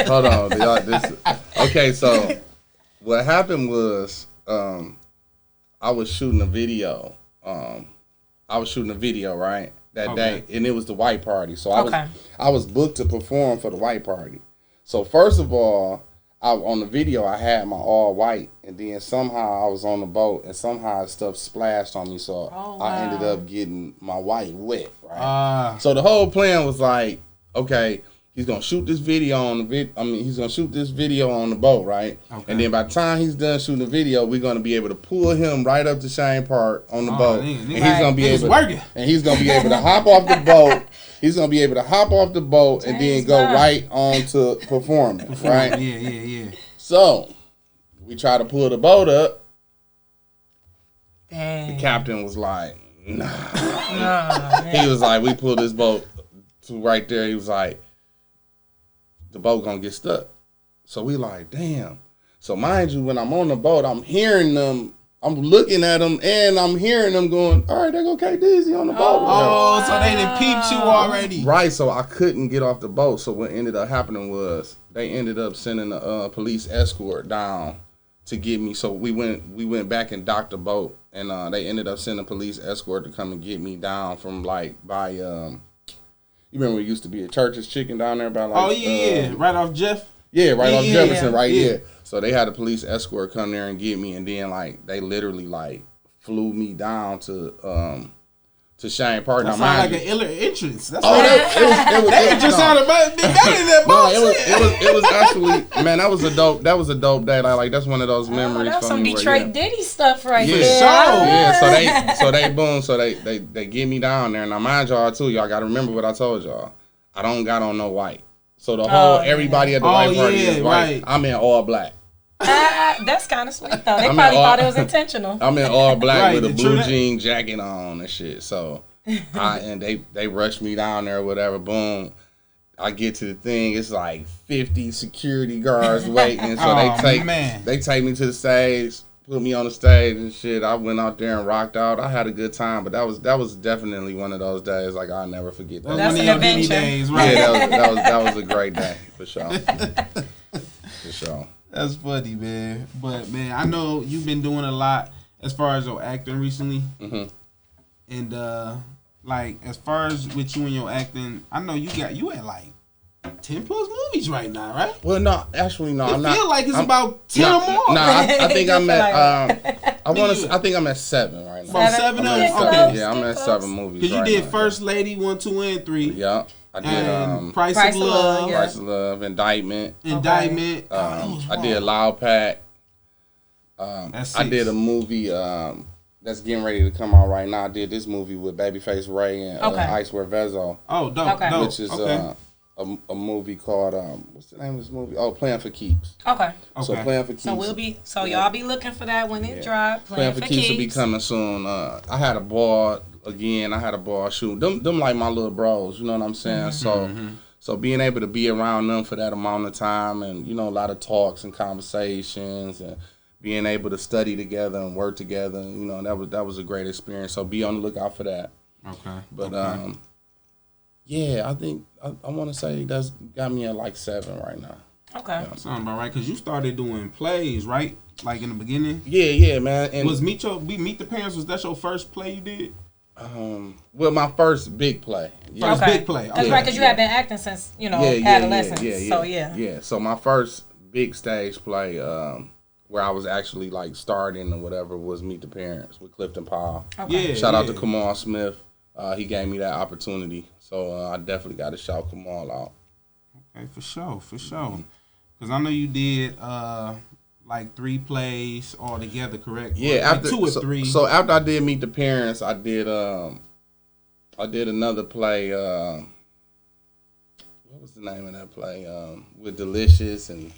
hold on, okay, so what happened was I was shooting a video. Right that day, and it was the white party. So I was booked to perform for the white party. So first of all, on the video, I had my all white, and then somehow I was on the boat, and somehow stuff splashed on me, so I ended up getting my white wet, right? So the whole plan was like, okay, he's gonna shoot this video on he's gonna shoot this video on the boat, right? Okay. And then by the time he's done shooting the video, we're gonna be able to pull him right up to Shane Park on the boat, and he's gonna be able to hop off the boat. He's gonna be able to hop off the boat and then go right on to performing, right? Yeah. So we try to pull the boat up. Dang. The captain was like, nah. He was like, we pulled this boat to right there. He was like, the boat gonna get stuck. So we like, damn. So mind you, when I'm on the boat, I'm hearing them. I'm looking at them and I'm hearing them going, all right, there go Deezy on the boat. Oh, so they done peeped you already. Right, so I couldn't get off the boat. So what ended up happening was they ended up sending a police escort down to get me. So we went back and docked the boat, and they ended up sending a police escort to come and get me down from by you remember it used to be a Church's Chicken down there by right off Jeff. Yeah, right off Jefferson, right here. So they had a police escort come there and get me, and then they literally flew me down to Shane Park. That sounded like an iller entrance. That's that entrance sounded better than that boat. It was actually, man, that was a dope day. Like that's one of those memories. That's some me Detroit Diddy stuff right there. Yeah, so they get me down there. Now mind y'all too, y'all gotta remember what I told y'all. I don't got on no white. So the whole everybody at the white party is white. Right. I'm in all black. That's kind of sweet though. They probably thought it was intentional. I'm in all black with a blue jean jacket on and shit. So they rushed me down there or whatever. Boom. I get to the thing. It's like 50 security guards waiting. So they take me to the stage, put me on the stage and shit. I went out there and rocked out. I had a good time, but that was definitely one of those days like I'll never forget that. That's an adventure. Days, right? Yeah, that was a great day for sure. For sure. That's funny, man. But man, I know you've been doing a lot as far as your acting recently, and like as far as with you and your acting, I know you at like 10 plus movies right now, right? Well, no, actually, no. I feel like it's about 10 or more. No, I think I'm at. Like I think I'm at 7 right now. About 7 of them. Okay. Yeah, I'm at 7 movies. Because you right did now, First Lady 1, 2, and 3. Yeah, I did. And Price of Love. yeah. Price of Love, Indictment. Indictment. I did Loud Pack. That's I 6. did a movie that's getting ready to come out right now. I did this movie with Babyface Ray and Icewear Vezo. Oh, dope. Okay. Dope. Which is a movie called what's the name of this movie? Oh, Playing for Keeps. Okay. So Playing for Keeps. So y'all be looking for that when it drop. Playing for Keeps will be coming soon. I had a ball again. I had a ball shooting. Them like my little bros. You know what I'm saying? So being able to be around them for that amount of time, and a lot of talks and conversations, and being able to study together and work together, that was a great experience. So be on the lookout for that. Okay. But yeah, I think I want to say that's got me at like 7 right now. Okay. Yeah, sounds about right. Because you started doing plays, right? Like in the beginning. Yeah, man. And was Meet the Parents? Was that your first play you did? Well, my first big play. Yeah. First big play. That's right, because you have been acting since adolescence. Yeah. So my first big stage play, where I was actually like starting or whatever, was Meet the Parents with Clifton Powell. Okay. Yeah. Shout out to Kamal Smith. He gave me that opportunity, so I definitely got to shout Kamal out. Okay, for sure. Because I know you did like 3 plays all together, correct? Yeah, like after 2 or 3. So after I did Meet the Parents, I did another play. What was the name of that play? With Delicious and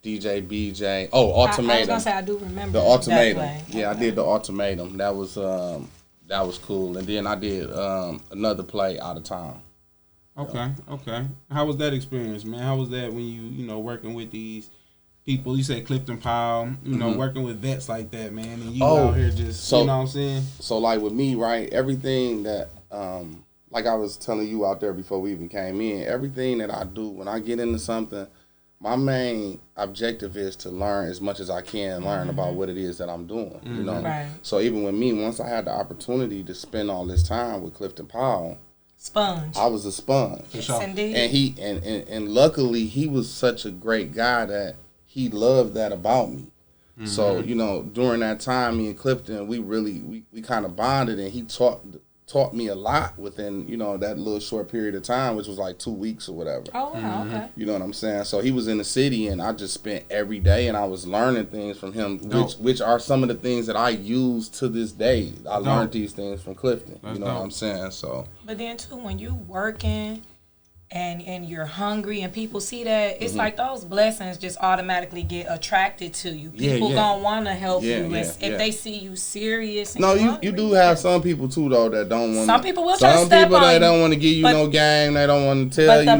DJ BJ. Oh, Ultimatum. I was gonna say I do remember the Ultimatum. That play. Yeah, I did the Ultimatum. That was cool. And then I did another play Out of Town. Okay. How was that experience, man? How was that when you working with these people? You say Clifton Powell, working with vets like that, man, and you out here just, you know what I'm saying? So like with me, right, everything that, like I was telling you out there before we even came in, everything that I do when I get into something, my main objective is to learn as much as I can, learn about what it is that I'm doing, you know? Right. So even with me, once I had the opportunity to spend all this time with Clifton Powell, sponge. I was a sponge. Yes, indeed. And he and luckily he was such a great guy that he loved that about me. So, during that time, me and Clifton, we kind of bonded, and he taught me a lot within, that little short period of time, which was like 2 weeks or whatever. Oh, wow, okay. You know what I'm saying? So he was in the city, and I just spent every day, and I was learning things from him, which are some of the things that I use to this day. I learned these things from Clifton. What I'm saying? So. But then too, when you working and you're hungry and people see that, it's like those blessings just automatically get attracted to you. People gonna want to help you if they see you serious. And you do have some people too though that don't want. Some people will try to step on you. Some people they don't want to give you no game. They don't want to tell you. But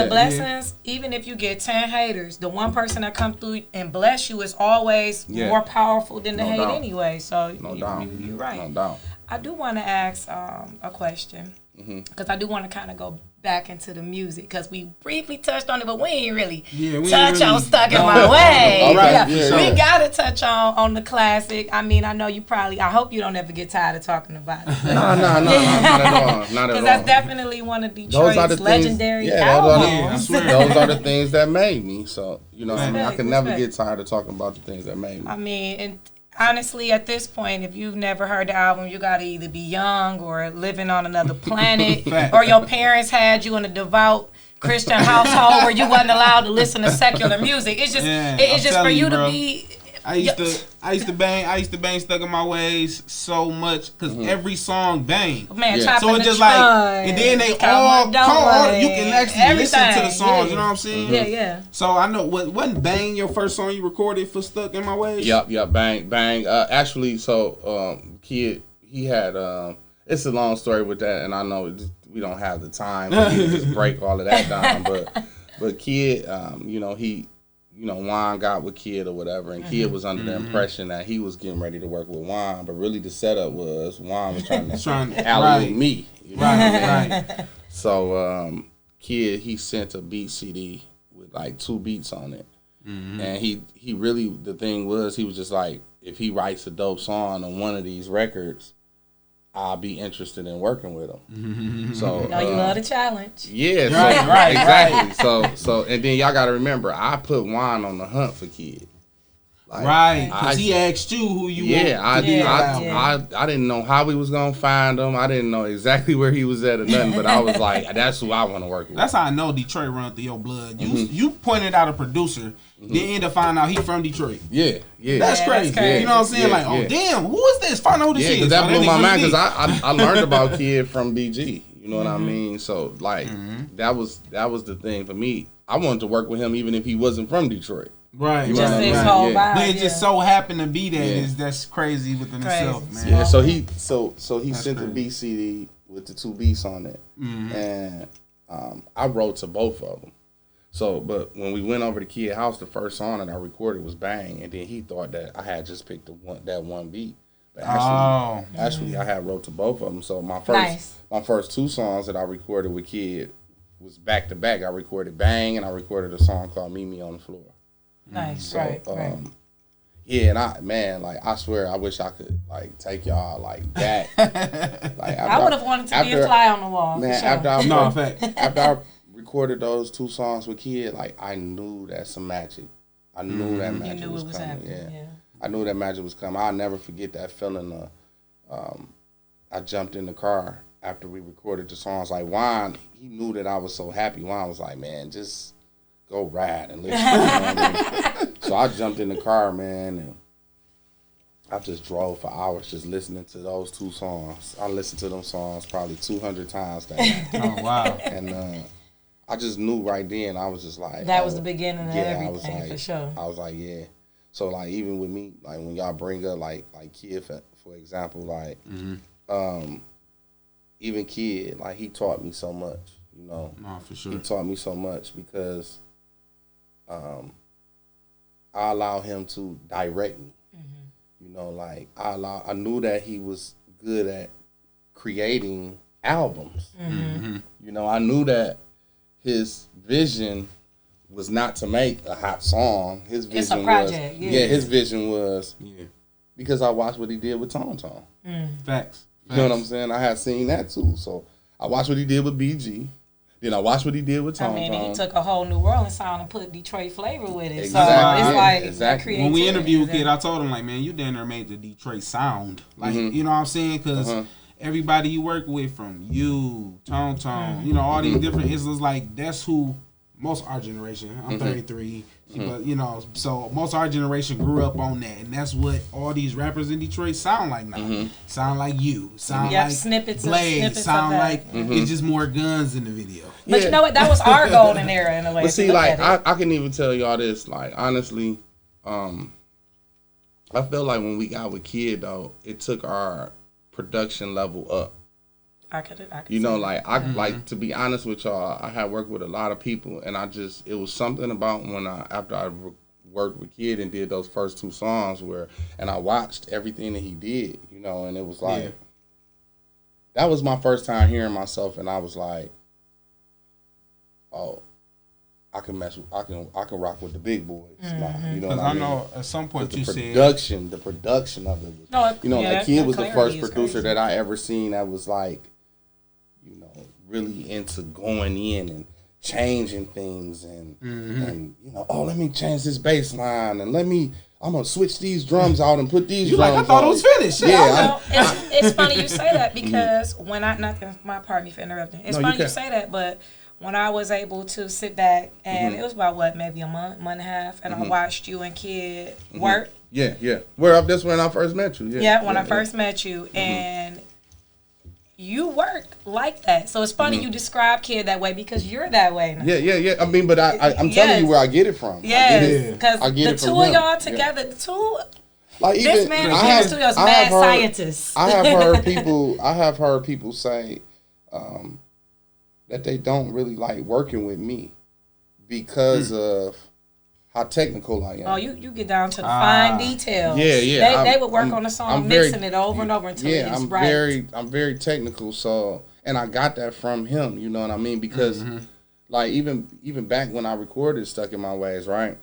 the blessings, even if you get 10 haters, the one person that come through and bless you is always more powerful than the hate anyway. So you're right. No doubt. I do want to ask a question because I do want to kind of go back into the music because we briefly touched on it, but we ain't really touch on Stuck in My Way. All right, we gotta touch on the classic. I mean, I know you probably. I hope you don't ever get tired of talking about it. No, not at all. Because that's definitely one of Detroit's legendary albums. Those are the things that made me. So I can never get tired of talking about the things that made me. I mean, and honestly, at this point, if you've never heard the album, you got to either be young or living on another planet, or your parents had you in a devout Christian household where you wasn't allowed to listen to secular music. It's just, it's just for you to be. I used to bang Stuck in My Ways so much because every song bang. Man, so it's just like, and then they all you can actually listen to the songs. You know what I'm saying? Yeah. So I know wasn't Bang your first song you recorded for Stuck in My Ways? Yep, Bang. Actually, so Kid, he had it's a long story with that, and I know we don't have the time to just break all of that down, but Kid, Juan got with Kid or whatever, and Kid was under the impression that he was getting ready to work with Juan, but really the setup was Juan was trying to alley me. Right. So Kid, he sent a beat CD with like 2 beats on it, and he really, the thing was, he was just like, if he writes a dope song on one of these records, I'll be interested in working with him. So you love the challenge. Yeah, right, exactly. So and then y'all gotta remember, I put Juan on the hunt for kids. Like, right, because he asked you who you want to be around. I didn't know how we was gonna find him. I didn't know exactly where he was at or nothing, but I was like, that's who I want to work with. That's how I know Detroit run through your blood. You pointed out a producer, then end up finding out he from Detroit. Yeah. That's crazy. You know what I'm saying? Like, damn, who is this? Find out who this is. Because that blew my mind because I learned about Kid from BG. You know what I mean? So like that was the thing for me. I wanted to work with him even if he wasn't from Detroit. Right, just his whole vibe. But it just so happened to be that that's crazy within itself, man. Yeah, so he sent the B CD with the 2 beats on it, and I wrote to both of them. So, but when we went over to Kid House, the first song that I recorded was Bang, and then he thought that I had just picked that one beat. But actually, I had wrote to both of them. So my first 2 songs that I recorded with Kid was back to back. I recorded Bang, and I recorded a song called Meet Me on the Floor. Nice, so, right. Yeah, and I swear, I wish I could take y'all back. I would have wanted to be a fly on the wall. Man, sure. after I recorded those 2 songs with Kid, I knew that some magic. I knew that magic was coming. Yeah. I knew that magic was coming. I'll never forget that feeling. I jumped in the car after we recorded the songs. Like Juan, he knew that I was so happy. Juan was like, man, just go ride and listen. You know what I mean? So I jumped in the car, man, and I just drove for hours just listening to those 2 songs. I listened to them songs probably 200 times that night. Oh, wow. And I just knew right then, I was just like... That was the beginning of everything, for sure. I was like, yeah. So, even with me, when y'all bring up, Kid, for example, even Kid, he taught me so much, you know. No, for sure. He taught me so much because... I allowed him to direct me. You know, I knew that he was good at creating albums. You know, I knew that his vision was not to make a hot song. His vision it's a project, was his vision was because I watched what he did with Tone Tone. Facts. You know what I'm saying? I had seen that too. So I watched what he did with BG. Then I watched what he did with Tone Tone. He took a whole New Orleans sound and put Detroit flavor with it. Exactly. So it's creativity. When we interviewed Kid, I told him, man, you down there made the Detroit sound. You know what I'm saying? Because everybody you work with, from you, Tone Tone, you know, all these different, it's just that's who most of our generation, I'm 33, but, you know, so most of our generation grew up on that, and that's what all these rappers in Detroit sound like now. Sound like you, sound like snippets Blade, sound like it's just more guns in the video. But you know what? That was our golden era in a way. But see, I can even tell y'all this, honestly, I feel like when we got with Kid, though, it took our production level up. I could you know, to be honest with y'all, I had worked with a lot of people, and it was something about after I worked with Kid and did those first 2 songs and I watched everything that he did, you know, and it was that was my first time hearing myself, and I was like, oh, I can rock with the big boys now, you know. I know at some point you said the production of it, Kid was the first producer that I ever seen that was really into going in and changing things and you know, let me change this bass line and I'm gonna switch these drums out and put these drums I thought it was finished. Yeah. It's funny you say that because when my pardon me for interrupting. It's funny you say that, but when I was able to sit back and it was about maybe a month and a half, and I watched you and Kid work. Yeah. That's when I first met you. When I first met you, and you work like that. So it's funny you describe Kid that way because you're that way now. Yeah. I mean, but I'm telling you where I get it from. Yes, because the 2 of y'all together, the 2. This man in the studio is mad scientist. I have heard people say that they don't really like working with me because of how technical I am. Oh, you get down to the fine details. Yeah. They would work on a song, mixing it over and over until it's right. I'm very technical, so, and I got that from him, you know what I mean? Because, even back when I recorded Stuck in My Ways, right?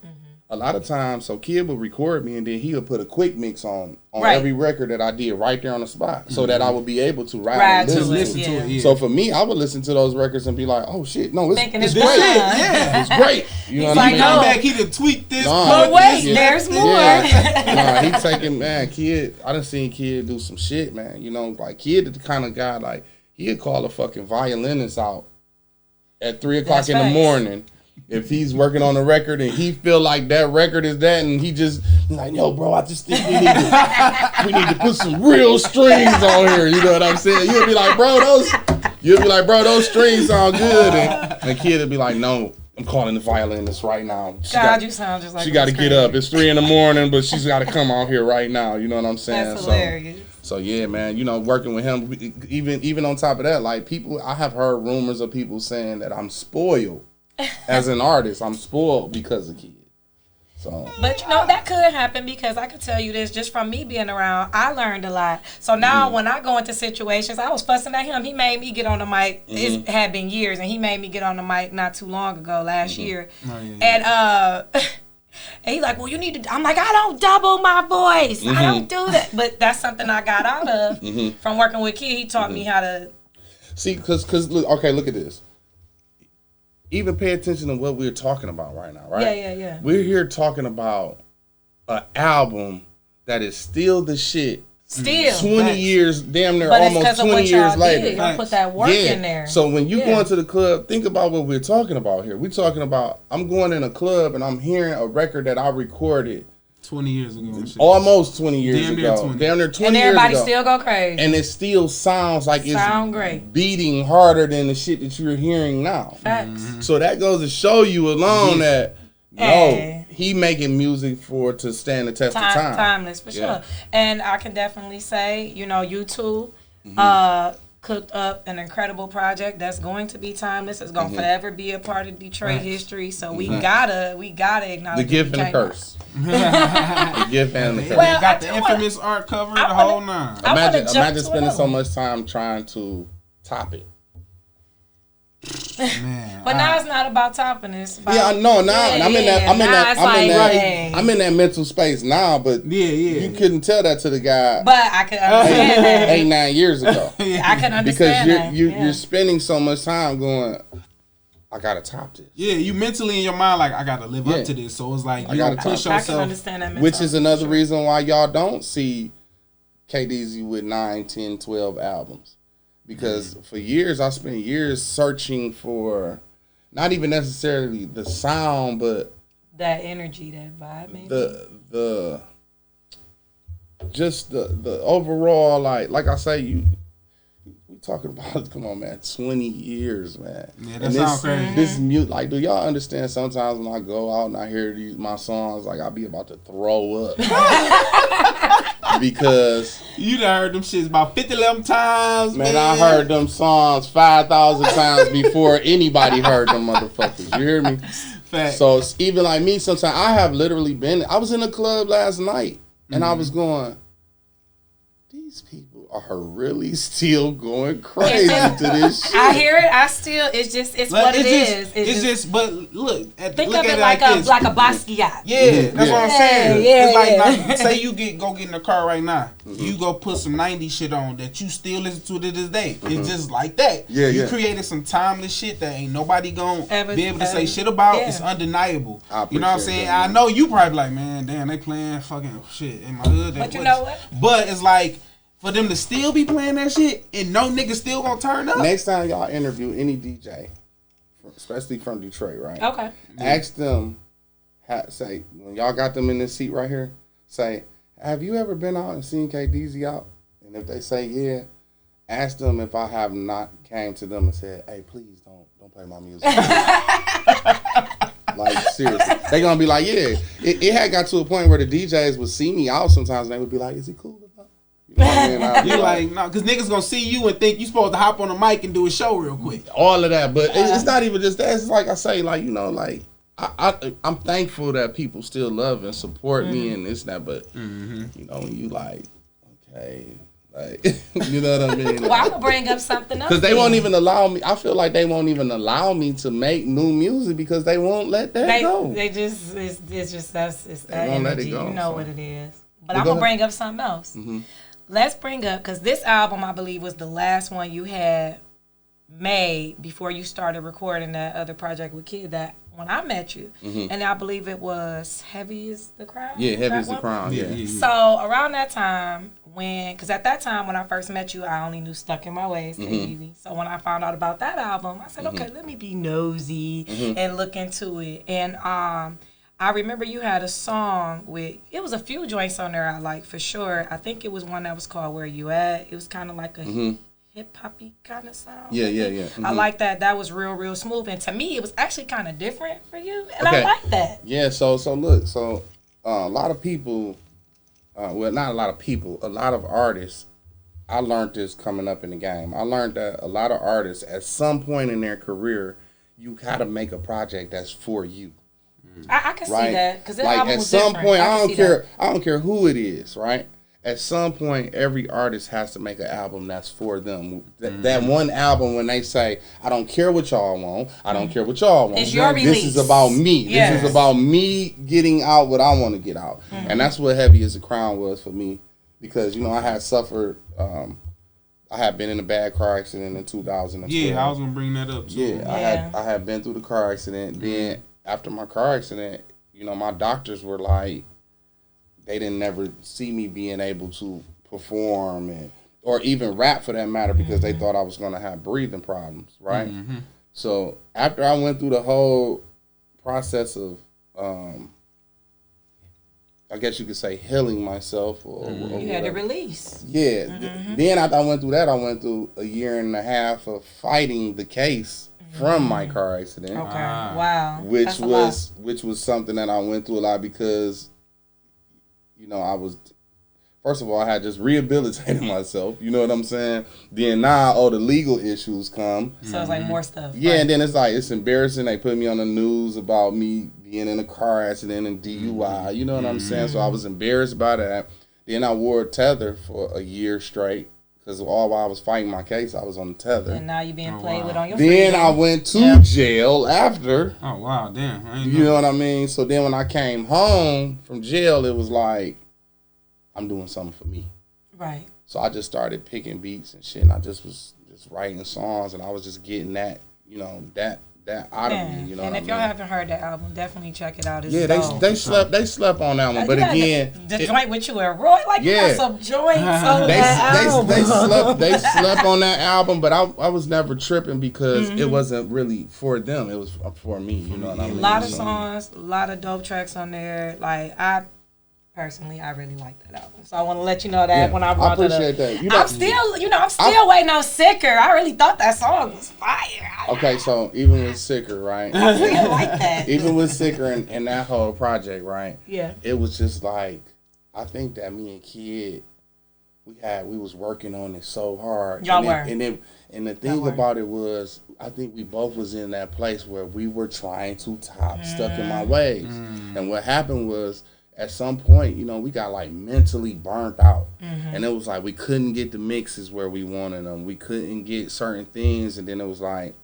a lot of times, so Kid would record me and then he would put a quick mix on Right. every record that I did right there on the spot, so that I would be able to ride and listen to it. Yeah. So for me, I would listen to those records and be like, oh shit, no, it's great. Yeah, it's great. You know what I mean? Come back, he done tweaked this. But wait, there's more. Nah, he taking, man, Kid, I done seen Kid do some shit, man. You know, like Kid the kind of guy, like, he'd call a fucking violinist out at 3 o'clock in the morning if he's working on a record and he feel like that record is that, and he just like, yo, bro, I just think we need to put some real strings on here. You know what I'm saying? You'll be like, bro, those strings sound good, and the Kid would be like, no, I'm calling the violinist right now. You sound just like she got to get up. It's 3 a.m, but she's got to come out here right now. You know what I'm saying? That's hilarious. So yeah, man, you know, working with him, even on top of that, like people, I have heard rumors of people saying that I'm spoiled as an artist. I'm spoiled because of Kid. So, but you know that could happen, because I could tell you this just from me being around. I learned a lot. So now when I go into situations, I was fussing at him. He made me get on the mic. It had been years, and he made me get on the mic not too long ago, last year. Oh, yeah. And and he's like, well, you need to. I'm like, I don't double my voice. I don't do that. But that's something I got out of from working with Kid. He taught me how to. See, because look at this. Even pay attention to what we're talking about right now, right? Yeah. We're here talking about an album that is still the shit. Still 20 years, damn near but almost 20 years later. Y'all put that work in there. So when you go into the club, think about what we're talking about here. We're talking about, I'm going in a club and I'm hearing a record that I recorded 20 years ago. Almost 20 years ago. Damn near 20 years ago. And everybody still go crazy. And it still sounds like it's beating harder than the shit that you're hearing now. Facts. So that goes to show you alone that, no, he making music to stand the test of time. Timeless, for sure. And I can definitely say, you know, you two cooked up an incredible project that's going to be timeless. It's going to forever be a part of Detroit history. So we gotta acknowledge the gift and the curse. The gift and the curse. Well, got the infamous art cover, the whole nine. Imagine spending so much time trying to top it. Man, but now it's not about topping this. Yeah, I know now. I'm in that mental space now. But you couldn't tell that to the guy. But I could understand that 8-9 years ago. I can understand because you're spending so much time going, I gotta top this. Yeah, you mentally in your mind like, I gotta live up to this. So it's like you gotta push yourself. I can understand that. Which is another reason why y'all don't see Deezy with 9, 10, 12 albums. Because for years, I spent years searching for not even necessarily the sound, but that energy, that vibe, maybe. The overall, like I say, we talking about, come on, man, 20 years, man. Yeah, that sounds crazy. This mute, like, do y'all understand? Sometimes when I go out and I hear my songs, like I be about to throw up. Because you done heard them shits about 50 times, man. I heard them songs 5,000 times before anybody heard them motherfuckers. You hear me? Fact. So it's even like me, sometimes I have literally I was in a club last night and I was going, these people are really still going crazy to this shit. I hear it. It's what it is. It's just, but look of it like a Basquiat. Yeah, that's what I'm saying. It's like say you go get in the car right now. You go put some 90s shit on that you still listen to this day. It's just like that. You created some timeless shit that ain't nobody gonna be able to say shit about. It's undeniable. You know what I'm saying? I know you probably like, man, damn, they playing fucking shit in my hood. But you know what? But it's like, for them to still be playing that shit and no nigga still gonna turn up. Next time y'all interview any DJ, especially from Detroit, right? Okay. Ask them, say, when y'all got them in this seat right here, say, have you ever been out and seen Deezy out? And if they say yeah, ask them if I have not came to them and said, hey, please don't play my music. Like, seriously. They gonna be like, yeah. It had got to a point where the DJs would see me out sometimes and they would be like, is he cool? You know what I mean? You like, no, because niggas gonna see you and think you supposed to hop on the mic and do a show real quick. All of that, but it's not even just that. It's like I say, like, you know, like I'm thankful that people still love and support me and this and that. But you know, when you like, okay, Like, you know what I mean? Well, I'm gonna bring up something else. Because they won't even allow me. I feel like they won't even allow me to make new music because they won't let that go. They just it's just that won't let it energy. go, You know so. what it is. But I'm gonna bring up something else. Mm-hmm. Let's bring up, because this album I believe was the last one you had made before you started recording that other project with Kid. That when I met you, and I believe it was Heavy is the Crown. Yeah, Heavy is the Crown. Yeah. So around that time, because at that time when I first met you, I only knew Stuck in My Ways, Deezy. So when I found out about that album, I said, okay, let me be nosy and look into it. And I remember you had a song with, it was a few joints on there I like for sure. I think it was one that was called Where You At. It was kind of like a hip-hoppy kind of sound. Yeah. I like that. That was real smooth. And to me, it was actually kind of different for you. And I like that. Yeah, so look, a lot of people, well, not a lot of people, a lot of artists, I learned this coming up in the game. I learned that a lot of artists, at some point in their career, you got to make a project that's for you. I can see that, because that like album at was some different. point, I don't care who it is, right? At some point, every artist has to make an album that's for them. That one album when they say, I don't care what y'all want, I don't care what y'all want. It's your release. This is about me. Yes. This is about me getting out what I want to get out. And that's what Heavy as a Crown was for me. Because, I had suffered, I had been in a bad car accident in 2012. Yeah, I was going to bring that up too. Yeah, I had been through the car accident. Then after my car accident, my doctors were like, they didn't never see me being able to perform or even rap for that matter because they thought I was going to have breathing problems, right? So after I went through the whole process of, I guess you could say, healing myself. Or you had to release. Yeah. Then after I went through that, I went through a year and a half of fighting the case from my car accident. Okay. Wow. Which was something that I went through a lot because, I was, first of all, I had just rehabilitated myself. You know what I'm saying? Then now all the legal issues come. So it's like more stuff. Yeah, and then it's embarrassing. They put me on the news about me being in a car accident and DUI. You know what I'm saying? So I was embarrassed by that. Then I wore a tether for a year straight. Because all while I was fighting my case, I was on the tether. And now you're being played with on your Then freedom. I went to jail after. Oh, wow, damn. You know what I mean? So then when I came home from jail, it was like, I'm doing something for me. Right. So I just started picking beats and shit. And I just was just writing songs. And I was just getting that, that out of me. And if y'all haven't heard that album, definitely check it out. It's dope. They slept on that one. But again, the joint with you and Roy, you got some joints on that album. They slept on that album, but I was never tripping because it wasn't really for them. It was for me. You know what I mean? A lot of songs, a lot of dope tracks on there. Personally, I really like that album. So I want to let you know that when I brought I appreciate that. I'm still waiting on Sicker. I really thought that song was fire. Okay, so even with Sicker, right? I really like that. Even with Sicker and that whole project, right? Yeah. It was just like, I think that me and Kid, we was working on it so hard. Y'all were. And the thing about it was, I think we both was in that place where we were trying to top Stuck in My Ways. And what happened was, at some point, we got mentally burnt out. And it was like we couldn't get the mixes where we wanted them. We couldn't get certain things. And then it was like,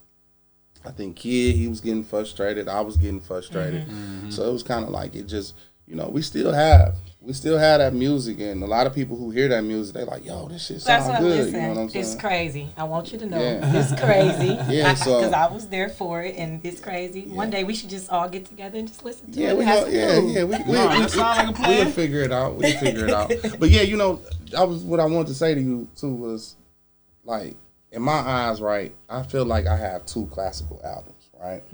I think Kid, he was getting frustrated. I was getting frustrated. So it was kind of like it just, we still have that music. And a lot of people who hear that music, they like, yo, this shit sounds good. Listen, you know what I'm saying? it's crazy. I want you to know. It's crazy. Because I was there for it, and it's crazy. One day we should just all get together and just listen to it. We'll figure it out. But yeah, what I wanted to say to you too was, like, in my eyes, right, I feel like I have two classical albums, right?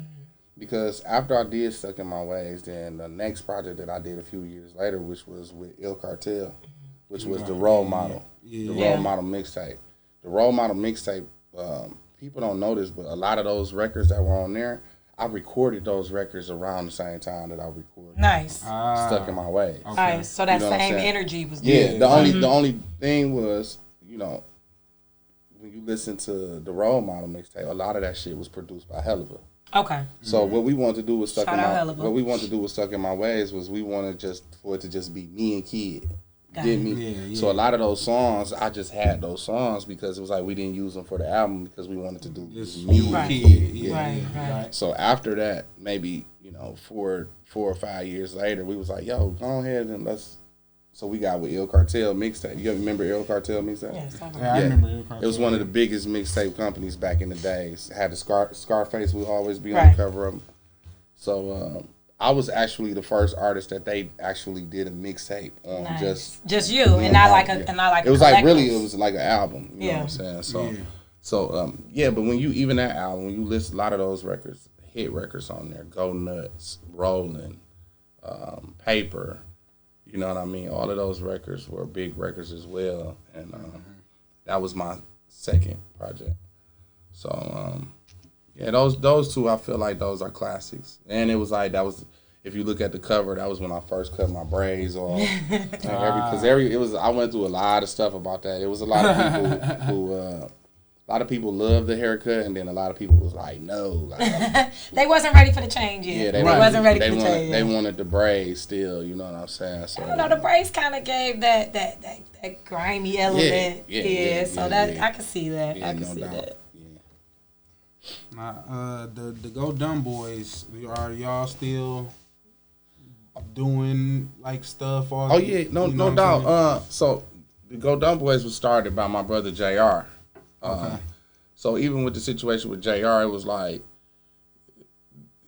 Because after I did Stuck in My Ways, then the next project that I did a few years later, which was with Il Cartel, which was the Role Model, the Role Model mixtape. The Role Model mixtape, people don't know this, but a lot of those records that were on there, I recorded those records around the same time that I recorded. Nice. Stuck in My Ways. Okay. Nice. So that same energy was there. Yeah. The only thing was, when you listen to the Role Model mixtape, a lot of that shit was produced by Helliver. Okay. So what we wanted to do with Stuck in My Ways was we wanted for it to just be me and Kid Get me? Yeah. So a lot of those songs, I just had those songs because it was like we didn't use them for the album because we wanted to do This me Right. kid. Right. So after that, maybe 4 or 5 years later, we was like, yo, go ahead and let's. So we got with Ill Cartel mixtape. You remember Ill Cartel mixtape? Yes, I remember Ill Cartel. It was one of the biggest mixtape companies back in the days. Had the Scarface would always be on the cover of them. So I was actually the first artist that they actually did a mixtape on. Nice. Just you, and not like a, and not like. It was like really, it was like an album. You know what I'm saying? So but when you even that album, when you list a lot of those records, hit records on there, Go Nuts, Rollin', Paper. You know what I mean? All of those records were big records as well, and that was my second project. So those two, I feel like those are classics. And it was like if you look at the cover, that was when I first cut my braids off. I went through a lot of stuff about that. It was a lot of people who. A lot of people loved the haircut, and then a lot of people was like, no. Like, they wasn't ready for the change yet. Yeah, they wasn't ready for the change. They wanted the braids still, you know what I'm saying? So, I don't know, the braids kind of gave that grimy element. I can see that. I can see that. The Go Dumb Boys, are y'all still doing like stuff? No doubt. So the Go Dumb Boys was started by my brother JR. Okay. So even with the situation with JR, it was like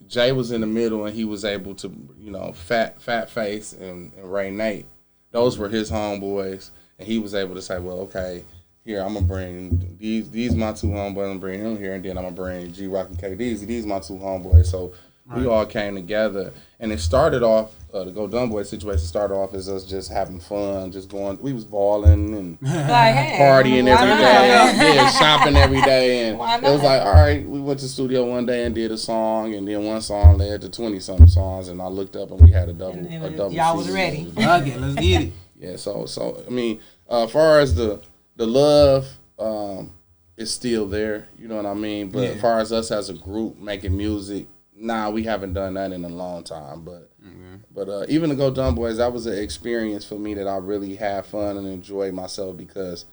Jay was in the middle and he was able to, Fat Face and Ray Nate. Those were his homeboys, and he was able to say, well, okay, here I'm gonna bring these my two homeboys. I'm gonna bring him here, and then I'm gonna bring G Rock and K Deezy. These my two homeboys. So we all came together, and it started off. The Go Dumb Boy situation started off as us just having fun, just going. We was balling and partying every day, shopping every day, and it was like, all right. We went to the studio one day and did a song, and then one song led to 20-something songs, and I looked up and we had a double. Y'all was ready. Okay, let's get it. Yeah. So I mean, as far as the love, is still there. You know what I mean? But as far as us as a group making music. Nah, we haven't done that in a long time, but even the Go Dumb Boys, that was an experience for me that I really had fun and enjoyed myself because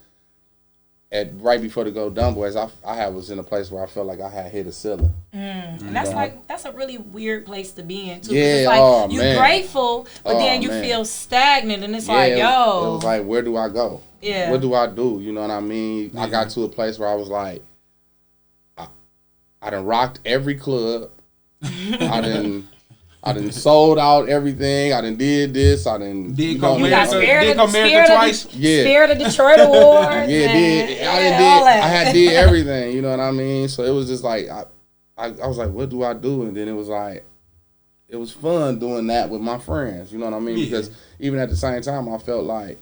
right before the Go Dumb Boys, I was in a place where I felt like I had hit a ceiling. And that's a really weird place to be in too. Yeah, it's like you're grateful, but then you feel stagnant, and it's like, yo, it was like, where do I go? Yeah, what do I do? You know what I mean? I got to a place where I was like, I done rocked every club. I done sold out everything. I done did this. I done did America twice. Spirit of Detroit Awards. I had did everything. You know what I mean? So it was just like I was like, what do I do? And then it was like, it was fun doing that with my friends. You know what I mean? Because even at the same time, I felt like,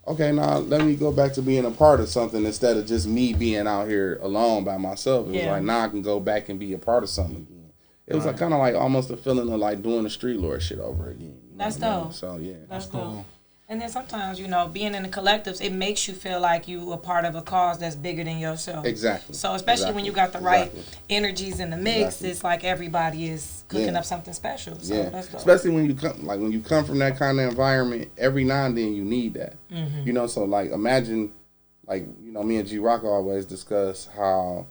okay, now let me go back to being a part of something instead of just me being out here alone by myself. It was like, now I can go back and be a part of something again. It was like kind of like almost a feeling of like doing the street lord shit over again. That's dope. I mean? So that's cool. And then sometimes, being in the collectives, it makes you feel like you a part of a cause that's bigger than yourself. Exactly. So especially when you got the right energies in the mix, it's like everybody is cooking up something special. So that's dope. Especially when you come from that kind of environment, every now and then you need that. Mm-hmm. So like imagine, like me and G Rock always discuss how,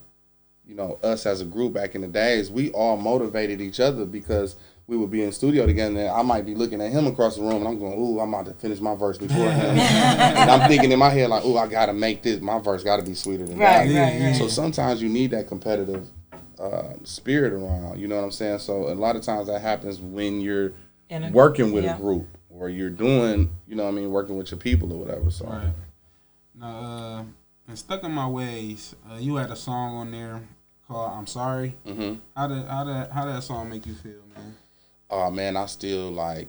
us as a group back in the days, we all motivated each other because we would be in the studio together, and I might be looking at him across the room, and I'm going, ooh, I'm about to finish my verse before him. And I'm thinking in my head, like, ooh, I got to make this. My verse got to be sweeter than that. Right. So sometimes you need that competitive spirit around, you know what I'm saying? So a lot of times that happens when you're working with a group, or you're doing, working with your people or whatever. So. Right. Now, and Stuck in My Ways, you had a song on there called I'm Sorry. Mm-hmm. How that song make you feel, man? Oh man, I still like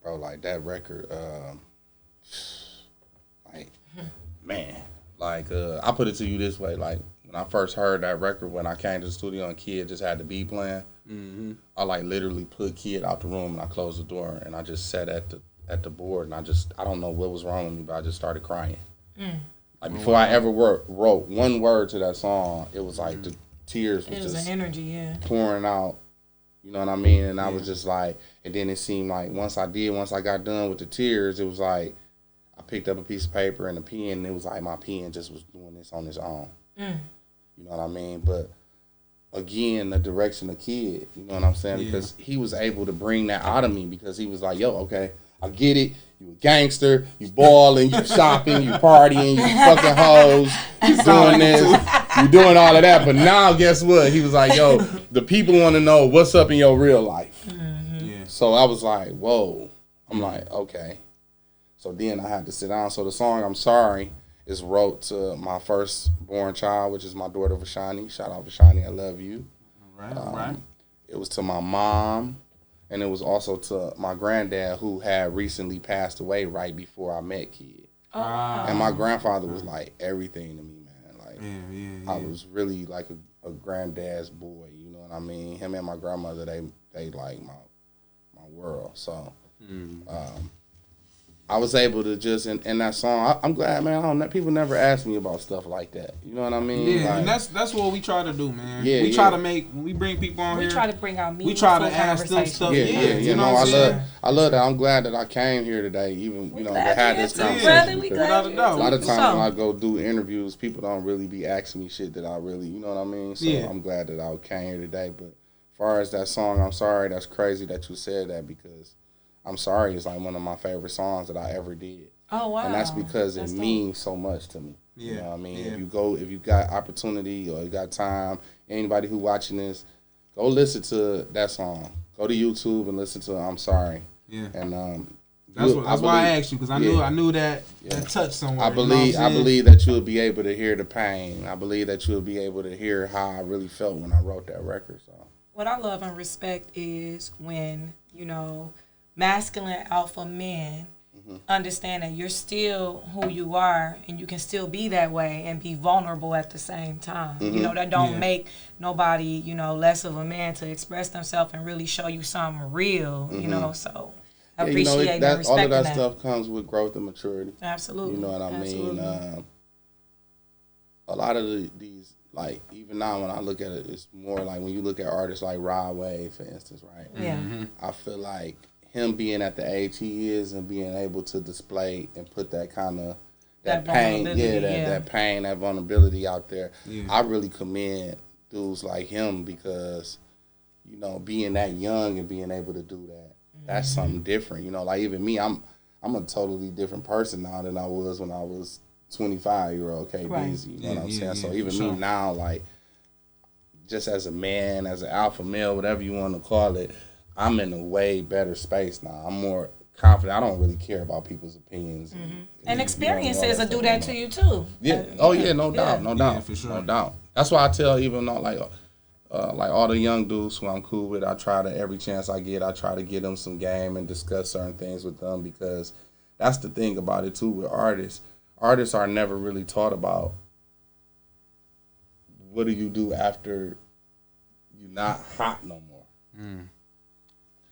bro, like that record, I put it to you this way, like when I first heard that record, when I came to the studio and Kid just had the beat playing, I like literally put Kid out the room and I closed the door and I just sat at the board and I don't know what was wrong with me, but I just started crying. Like before I ever wrote one word to that song, it was like the tears was an just energy, pouring out You know what I mean? And I was just like, and then it seemed like once I got done with the tears, it was like I picked up a piece of paper and a pen, and it was like my pen just was doing this on its own. You know what I mean? But again, the direction of kid, you know what I'm saying? Because he was able to bring that out of me because he was like, yo, okay, I get it. You a gangster, you balling, you shopping, you partying, you fucking hoes, you doing this, you doing all of that. But now, guess what? He was like, yo, the people want to know what's up in your real life. So I was like, whoa. I'm like, okay. So then I had to sit down. So the song I'm Sorry is wrote to my firstborn child, which is my daughter Vashani. Shout out Vashani, I love you. All right. It was to my mom, and it was also to my granddad, who had recently passed away right before I met Kid. And my grandfather was like everything to me, man. Like I was really like a granddad's boy. You know what I mean? Him and my grandmother, they like my world. So. I was able to just in that song. I'm glad, man. People never ask me about stuff like that. You know what I mean? Yeah, like, and that's what we try to do, man. Yeah, we try to make when we bring people on here. We try to bring out meaningful we try to ask them stuff. Yeah. You know what I'm saying? I love that. I'm glad that I came here today, even to have this conversation. Without a doubt. A lot of times when I go do interviews, people don't really be asking me shit that I really, you know what I mean? So I'm glad that I came here today. But as far as that song, I'm sorry. That's crazy that you said that because I'm Sorry is like one of my favorite songs that I ever did. Oh wow! And that's because it means so much to me. You know what I mean? If you got opportunity or you got time, anybody who watching this, go listen to that song. Go to YouTube and listen to I'm Sorry. Yeah. And that's why I asked you because I knew that touched somewhere. I believe that you'll be able to hear the pain. I believe that you'll be able to hear how I really felt when I wrote that record. So what I love and respect is when masculine alpha men understand that you're still who you are and you can still be that way and be vulnerable at the same time. That don't make nobody, less of a man to express themselves and really show you something real, so I appreciate and respect all of that that. stuff comes with growth and maturity. Absolutely. You know what I mean? A lot of these, like, even now when I look at it, it's more like when you look at artists like Rod Wave, for instance, right? Yeah. I feel like him being at the age he is and being able to display and put that kind of that pain, that pain, that vulnerability out there. Yeah. I really commend dudes like him because, being that young and being able to do that, that's something different. Like even me, I'm a totally different person now than I was when I was 25-year-old Deezy. You know what I'm saying? So even me now, like, just as a man, as an alpha male, whatever you want to call it, I'm in a way better space now. I'm more confident. I don't really care about people's opinions. And experiences will do that to you too. Yeah. No doubt. Yeah, for sure. No doubt. That's why I tell even like all the young dudes who I'm cool with, I try to, every chance I get, I try to get them some game and discuss certain things with them because that's the thing about it too with artists. Artists are never really taught about what do you do after you're not hot no more.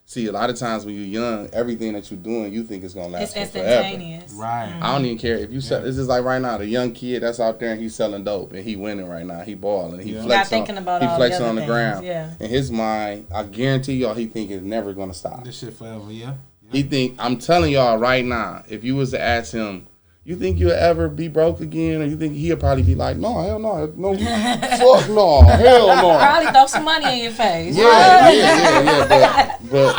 See, a lot of times when you're young, everything that you're doing, you think it's gonna last it's for forever. Instantaneous. Right. I don't even care if you sell. This is like right now, the young kid that's out there and he's selling dope and he winning right now. He balling. He flexing. Thinking about he all flexing the on the things. ground. Yeah. In his mind, I guarantee y'all, he think it's never gonna stop. This shit forever. Yeah. He think. I'm telling y'all right now, if you was to ask him, you think you'll ever be broke again, or you think he'll probably be like, no, hell no, fuck no, hell no. Probably throw some money in your face. Yeah. But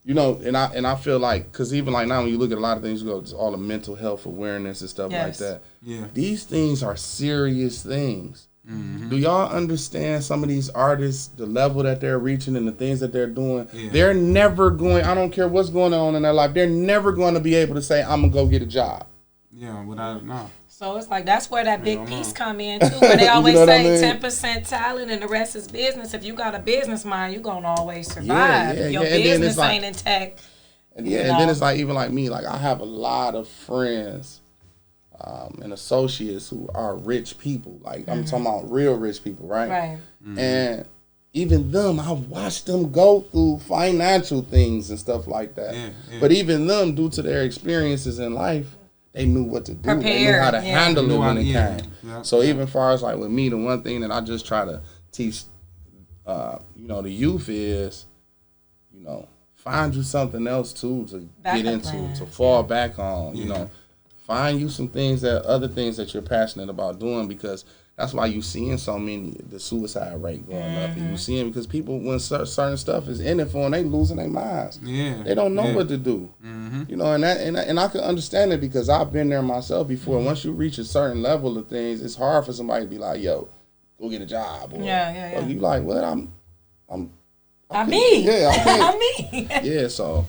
and I feel like, because even like now when you look at a lot of things, you go, it's all the mental health awareness and stuff like that. Yeah. These things are serious things. Do y'all understand some of these artists, the level that they're reaching and the things that they're doing? Yeah. They're never going, I don't care what's going on in their life, they're never going to be able to say, I'm going to go get a job. Yeah, without, no. So it's like, that's where that big piece come in too, where they always say 10% talent and the rest is business. If you got a business mind, you're going to always survive. If your business ain't intact. And then it's like, even like me, like I have a lot of friends and associates who are rich people. Like I'm talking about real rich people, right? Right. And even them, I watched them go through financial things and stuff like that. Yeah. But even them, due to their experiences in life, they knew what to do. Prepared, they knew how to handle it when it came. Yeah. So even far as like with me, the one thing that I just try to teach the youth is, find you something else too to get into, to fall back on, find you some other things that you're passionate about doing, because that's why you seeing so many, the suicide rate going up, and you seeing, because people, when certain stuff is in it for them, they losing their minds. Yeah. They don't know what to do. And I can understand it, because I've been there myself before. Once you reach a certain level of things, it's hard for somebody to be like, yo, go get a job. Or you like, well, I'm me. I'm me. Yeah, so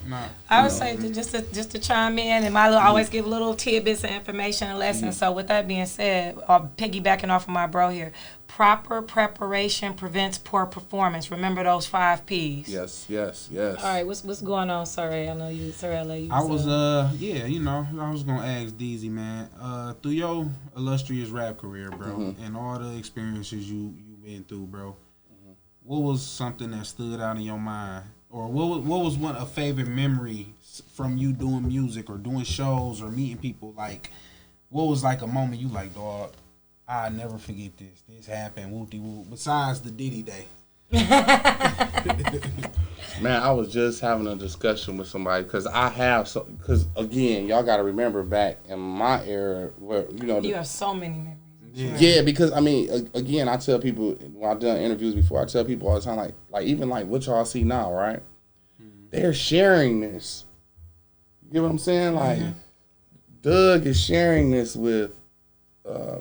I would say just to chime in, and I always give little tidbits of information and lessons. So with that being said, piggybacking off of my bro here, proper preparation prevents poor performance. Remember those 5 P's. Yes. All right, what's going on, Sorry? I know you, Sorry. I was I was gonna ask Deezy, man. Through your illustrious rap career, bro, and all the experiences you've been through, bro. What was something that stood out in your mind, or what was a favorite memory from you doing music or doing shows or meeting people? Like, what was like a moment you like, dog, I'll never forget this. This happened, whoop-de-whoop. Besides the Diddy day. Man, I was just having a discussion with somebody, because again, y'all got to remember back in my era where you have so many memories. Yeah, because I mean, again, I tell people when I've done interviews before, I tell people all the time, like even like what y'all see now, right? They're sharing this. You get what I'm saying? Like Doug is sharing this with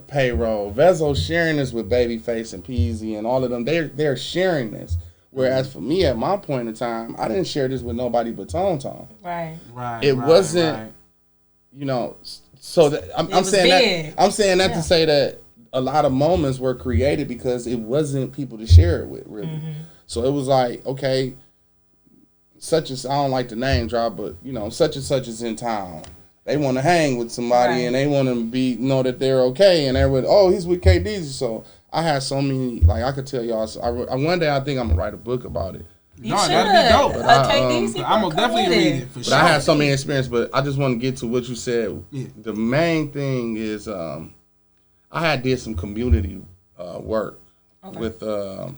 Payroll, Vezo's sharing this with Babyface and Peasy and all of them. They're sharing this. Whereas for me, at my point in time, I didn't share this with nobody but Tone Tone. Right. It wasn't, So I'm saying that to say that a lot of moments were created because it wasn't people to share it with, really. So it was like, okay, such as, I don't like the name drop, but such and such is in town. They want to hang with somebody and they want to know that they're okay, and everyone, oh, he's with Deezy. So I had so many, like I could tell y'all. One day I think I'm gonna write a book about it. That'd be dope. I'm gonna definitely read it for sure. I had so many experiences, but I just want to get to what you said. Yeah. The main thing is I did some community work with man,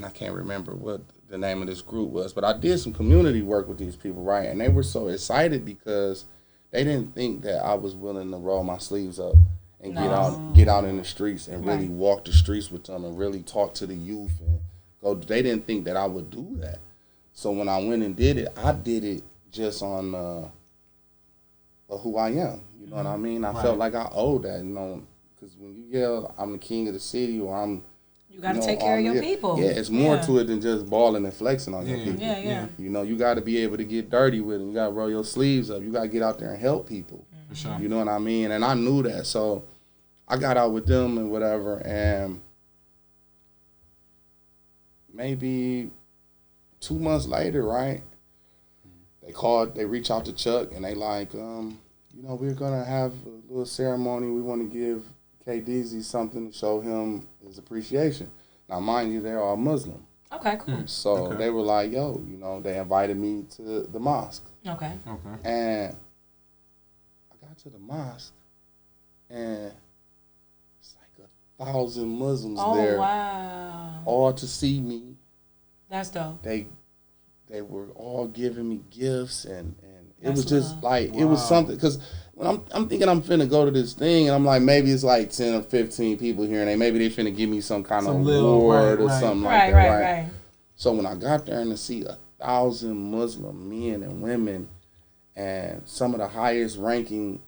I can't remember what the name of this group was, but I did some community work with these people, right? And they were so excited because they didn't think that I was willing to roll my sleeves up and get out in the streets and really walk the streets with them and really talk to the youth and go. They didn't think that I would do that. So when I went and did it, I did it just on who I am. You know what I mean? I felt like I owed that, because when you yell, I'm the king of the city, or you got to take care of your people. Yeah, it's more to it than just balling and flexing on your people. Yeah. You got to be able to get dirty with them. You got to roll your sleeves up. You got to get out there and help people. For sure. You know what I mean? And I knew that. So I got out with them and whatever. And maybe 2 months later, right, they reach out to Chuck and they like, we're going to have a little ceremony. We want to give Deezy something to show him his appreciation. Now, mind you, they're all Muslim. Okay, cool. So they were like, yo, they invited me to the mosque. Okay. And I got to the mosque, and it's like 1,000 Muslims there. Oh, wow. All to see me. That's dope. They were all giving me gifts, and it was just like, it was something, because when I'm thinking I'm finna go to this thing, and I'm like, maybe it's like 10 or 15 people here, and maybe they finna give me some kind of award or something like that, right? So when I got there and to see 1,000 Muslim men and women, and some of the highest ranking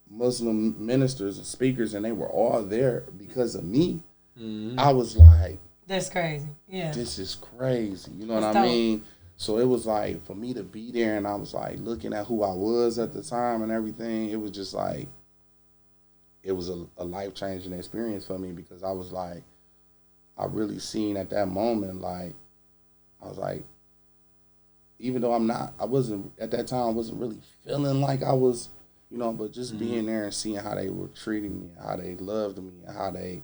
Muslim ministers and speakers, and they were all there because of me, I was like, that's crazy. Yeah. This is crazy. You know what I mean? So it was like, for me to be there, and I was like looking at who I was at the time and everything, it was just like, it was a life-changing experience for me, because I was like, I really seen at that moment, like, I was like, even though I wasn't really feeling like I was, but just being there and seeing how they were treating me, how they loved me, and how they,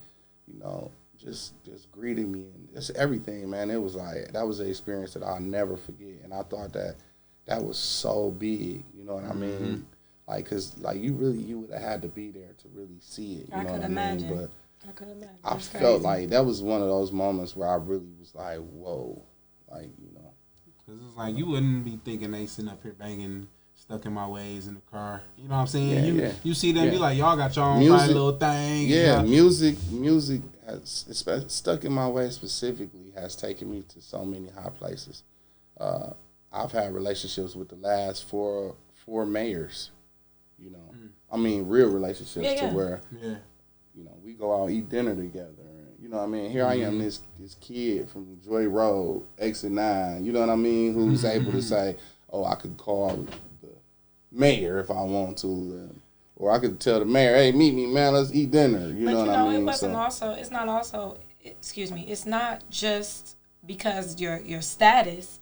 just greeted me, and just everything, man. It was like, that was an experience that I'll never forget, and I thought that was so big, you know what I mean? Like, cause like you would have had to be there to really see it. You know what I mean? But I could imagine. I felt like that was one of those moments where I really was like, whoa, like, you know. Cause it's like you wouldn't be thinking they sitting up here banging Stuck in My Ways in the car. You know what I'm saying? You see them be like, y'all got your own private little thing. Yeah, music has, Stuck in My Ways specifically, has taken me to so many high places. I've had relationships with the last four mayors. You know, I mean, real relationships to where, you know, we go out eat dinner together. You know what I mean? Here I am, this kid from Joy Road, Exit 9, you know what I mean, who's able to say, oh, I could call the mayor if I want to, or I could tell the mayor, hey, meet me, man, let's eat dinner. You know what I mean? It's not just because your status.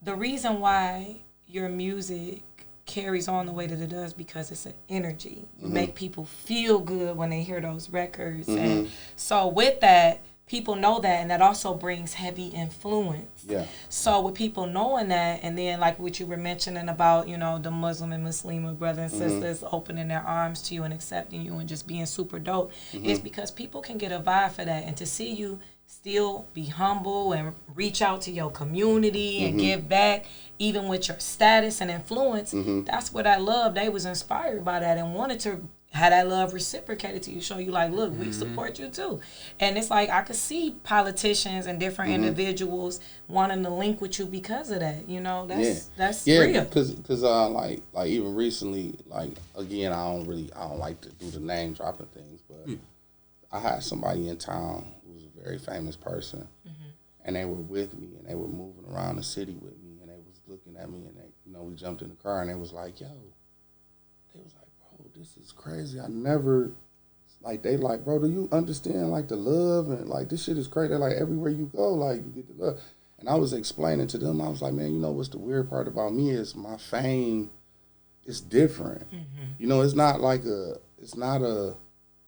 The reason why your music carries on the way that it does because it's an energy. You make people feel good when they hear those records. And so with that, people know that, and that also brings heavy influence. Yeah. So with people knowing that, and then like what you were mentioning about, you know, the Muslim and Muslima brothers and sisters opening their arms to you and accepting you and just being super dope, is because people can get a vibe for that. And to see you still be humble and reach out to your community and give back, even with your status and influence, that's what I love. They was inspired by that and wanted to have that love reciprocated to you, show you like, look, we support you too. And it's like I could see politicians and different individuals wanting to link with you because of that. You know, that's real. Because like even recently, like again, I don't like to do the name dropping things, but I had somebody in town who was a very famous person, and they were with me, and they were moving around the city with me, and they was looking at me, and they, you know, we jumped in the car, and they was like, yo, they was like, bro, this is crazy. I never, like, they like, bro, do you understand, like, the love, and, like, this shit is crazy. They're like, everywhere you go, like, you get the love. And I was explaining to them, I was like, man, you know what's the weird part about me is my fame is different. You know, it's not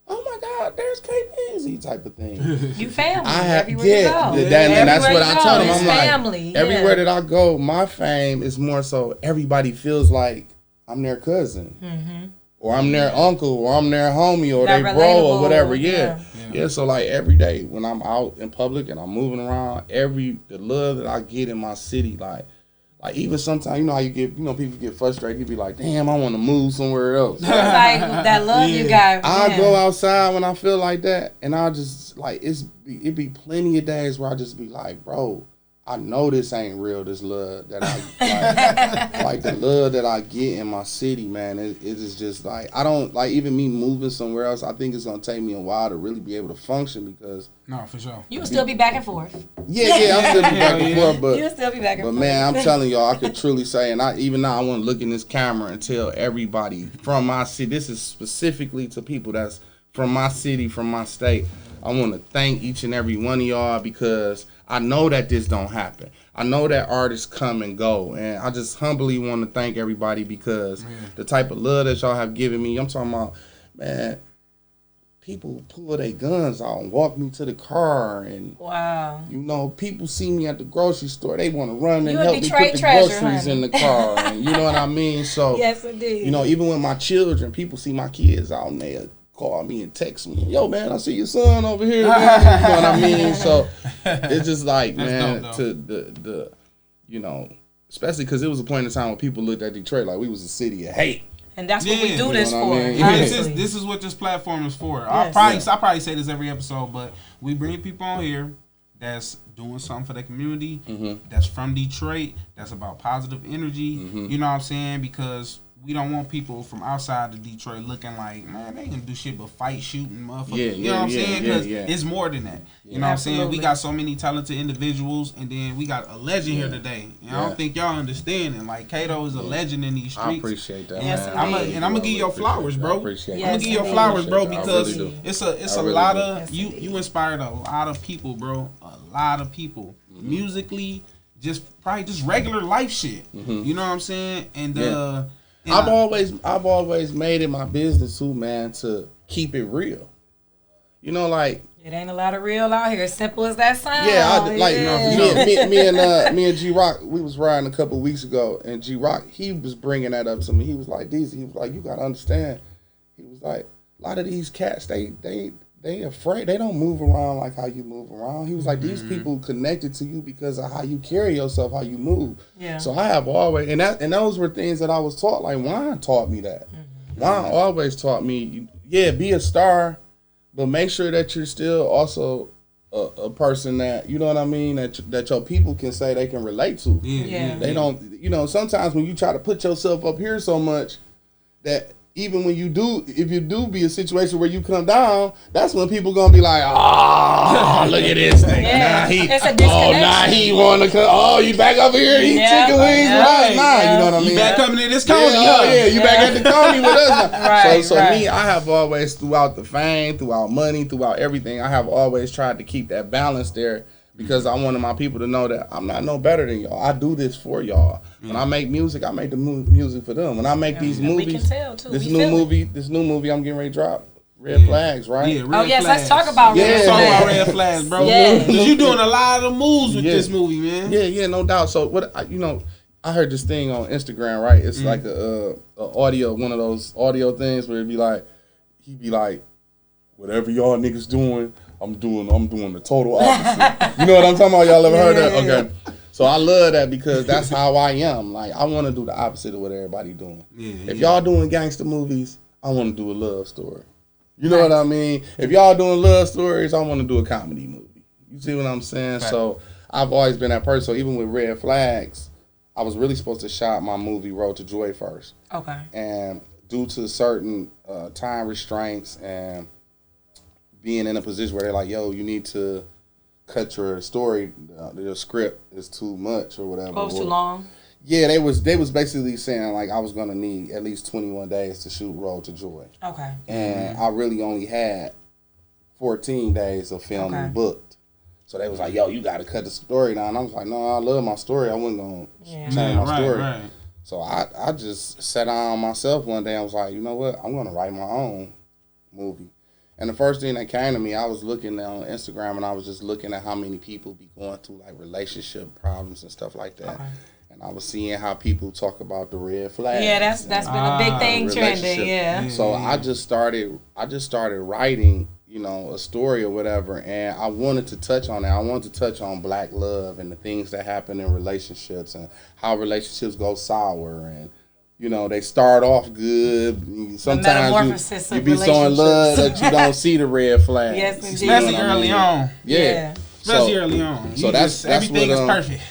oh my God, there's K-Easy type of thing. You family everywhere you go. And that's what I told them. I'm family, like, everywhere that I go, my fame is more so everybody feels like I'm their cousin. Or I'm their uncle, or I'm their homie, or they bro, or whatever. Yeah. So like every day when I'm out in public and I'm moving around, the love that I get in my city, like even sometimes, you know how you get, you know, people get frustrated. You be like, damn, I want to move somewhere else. It's like that love you got. I go outside when I feel like that, and I just like it be plenty of days where I just be like, bro, I know this ain't real. This love that I like the love that I get in my city, man. It is just like I don't like even me moving somewhere else. I think it's gonna take me a while to really be able to function because for sure you will still be back and forth. I'll still be back and forth, but you'll still be back and forth. But man, I'm telling y'all, I could truly say, and even now I want to look in this camera and tell everybody from my city. This is specifically to people that's from my city, from my state. I want to thank each and every one of y'all because I know that this don't happen. I know that artists come and go, and I just humbly want to thank everybody because the type of love that y'all have given me, I'm talking about, man, people pull their guns out and walk me to the car, and you know, people see me at the grocery store, they want to run and help me put the groceries in the car, and you know what I mean? So, yes, indeed. You know, even with my children, people see my kids out and they call me and text me, yo, man, I see your son over here. You know what I mean? So it's just like, man, to the you know, especially because it was a point in time when people looked at Detroit like we was a city of hate. And that's what we do this for. I mean? This is what this platform is for. Yes. I probably say this every episode, but we bring people on here that's doing something for the community, that's from Detroit, that's about positive energy. You know what I'm saying? Because we don't want people from outside of Detroit looking like, man, they can do shit but fight, shooting, motherfuckers. You know what I'm saying? Because it's more than that. You know what I'm saying? We got so many talented individuals, and then we got a legend here today. And I don't think y'all understand it. Like, Kato is a legend in these streets. I appreciate that, yes, man. And I'm going to give your flowers, bro. I'm going to give your flowers, bro, because it's a lot of, you inspired a lot of people, bro. A lot of people. Musically, just regular life shit. You know what I'm saying? And I've always made it my business too, man, to keep it real. You know, like it ain't a lot of real out here. Simple as that sounds. Me and G Rock, we was riding a couple weeks ago, and G Rock, he was bringing that up to me. He was like, Deezy, he was like, you gotta understand. He was like, a lot of these cats, they afraid. They don't move around like how you move around. He was like, these people connected to you because of how you carry yourself, how you move. Yeah. So I have always, and those were things that I was taught. Like Juan taught me that. Juan always taught me, be a star, but make sure that you're still also a person that, you know what I mean, that your people can say they can relate to. They don't, sometimes when you try to put yourself up here so much that even when you do, if you do be a situation where you come down, that's when people gonna be like, oh, look at this thing. It's a disconnection. Now he wanna come. Oh, you back over here eating chicken wings? Right. You know what I mean? You back coming to this Coney. You back at the Coney with us now. So right. me, I have always, throughout the fame, throughout money, throughout everything, I have always tried to keep that balance there. Because I wanted my people to know that I'm not no better than y'all. I do this for y'all. When I make music, I make the music for them. When I make these movies, we can tell too. This new movie I'm getting ready to drop, Red Flags, right? Yeah, Red Flags. Let's talk about Red Flags. Let's talk about Red Flags, bro. Because you doing a lot of moves with this movie, man. Yeah, no doubt. So I heard this thing on Instagram, right? It's like a audio, one of those audio things where he'd be like, whatever y'all niggas doing, I'm doing the total opposite. You know what I'm talking about? Y'all ever heard that? Okay. So I love that because that's how I am. Like, I want to do the opposite of what everybody doing. If y'all doing gangster movies, I want to do a love story. You know what I mean? If y'all doing love stories, I want to do a comedy movie. You see what I'm saying? Right. So I've always been that person. So even with Red Flags, I was really supposed to shot my movie Road to Joy first. Okay. And due to certain time restraints and being in a position where they're like, yo, you need to cut your story, your script is too much or whatever. Oh, it's too long? Yeah, they was basically saying like I was going to need at least 21 days to shoot Road to Joy. Okay. And I really only had 14 days of filming booked. So they was like, yo, you got to cut the story down. And I was like, no, I love my story. I wasn't going to change my story. Right. So I just sat down myself one day. I was like, you know what? I'm going to write my own movie. And the first thing that came to me, I was looking on Instagram and I was just looking at how many people be going through like relationship problems and stuff like that. Okay. And I was seeing how people talk about the red flags. Yeah, that's been a big thing trending. Yeah. So I just started writing, a story or whatever, and I wanted to touch on that. I wanted to touch on black love and the things that happen in relationships and how relationships go sour and they start off good. Sometimes you be so in love that you don't see the red flags. Yes, indeed. Especially early on. Yeah. Especially early on. So that's everything is perfect.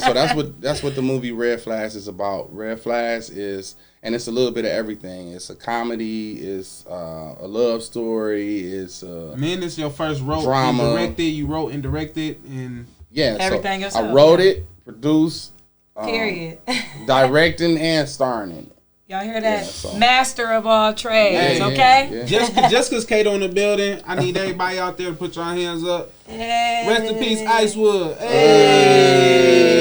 So that's what the movie Red Flags is about. Red Flags is, and it's a little bit of everything. It's a comedy. It's a love story. It's it's your first drama. You wrote and directed, and everything else. I wrote it, produced. Period. Directing and starring in it. Y'all hear that? Master of all trades, okay? Yeah. Just because Kato in the building, I need everybody out there to put your hands up. Hey. Rest in peace, Icewood. Hey.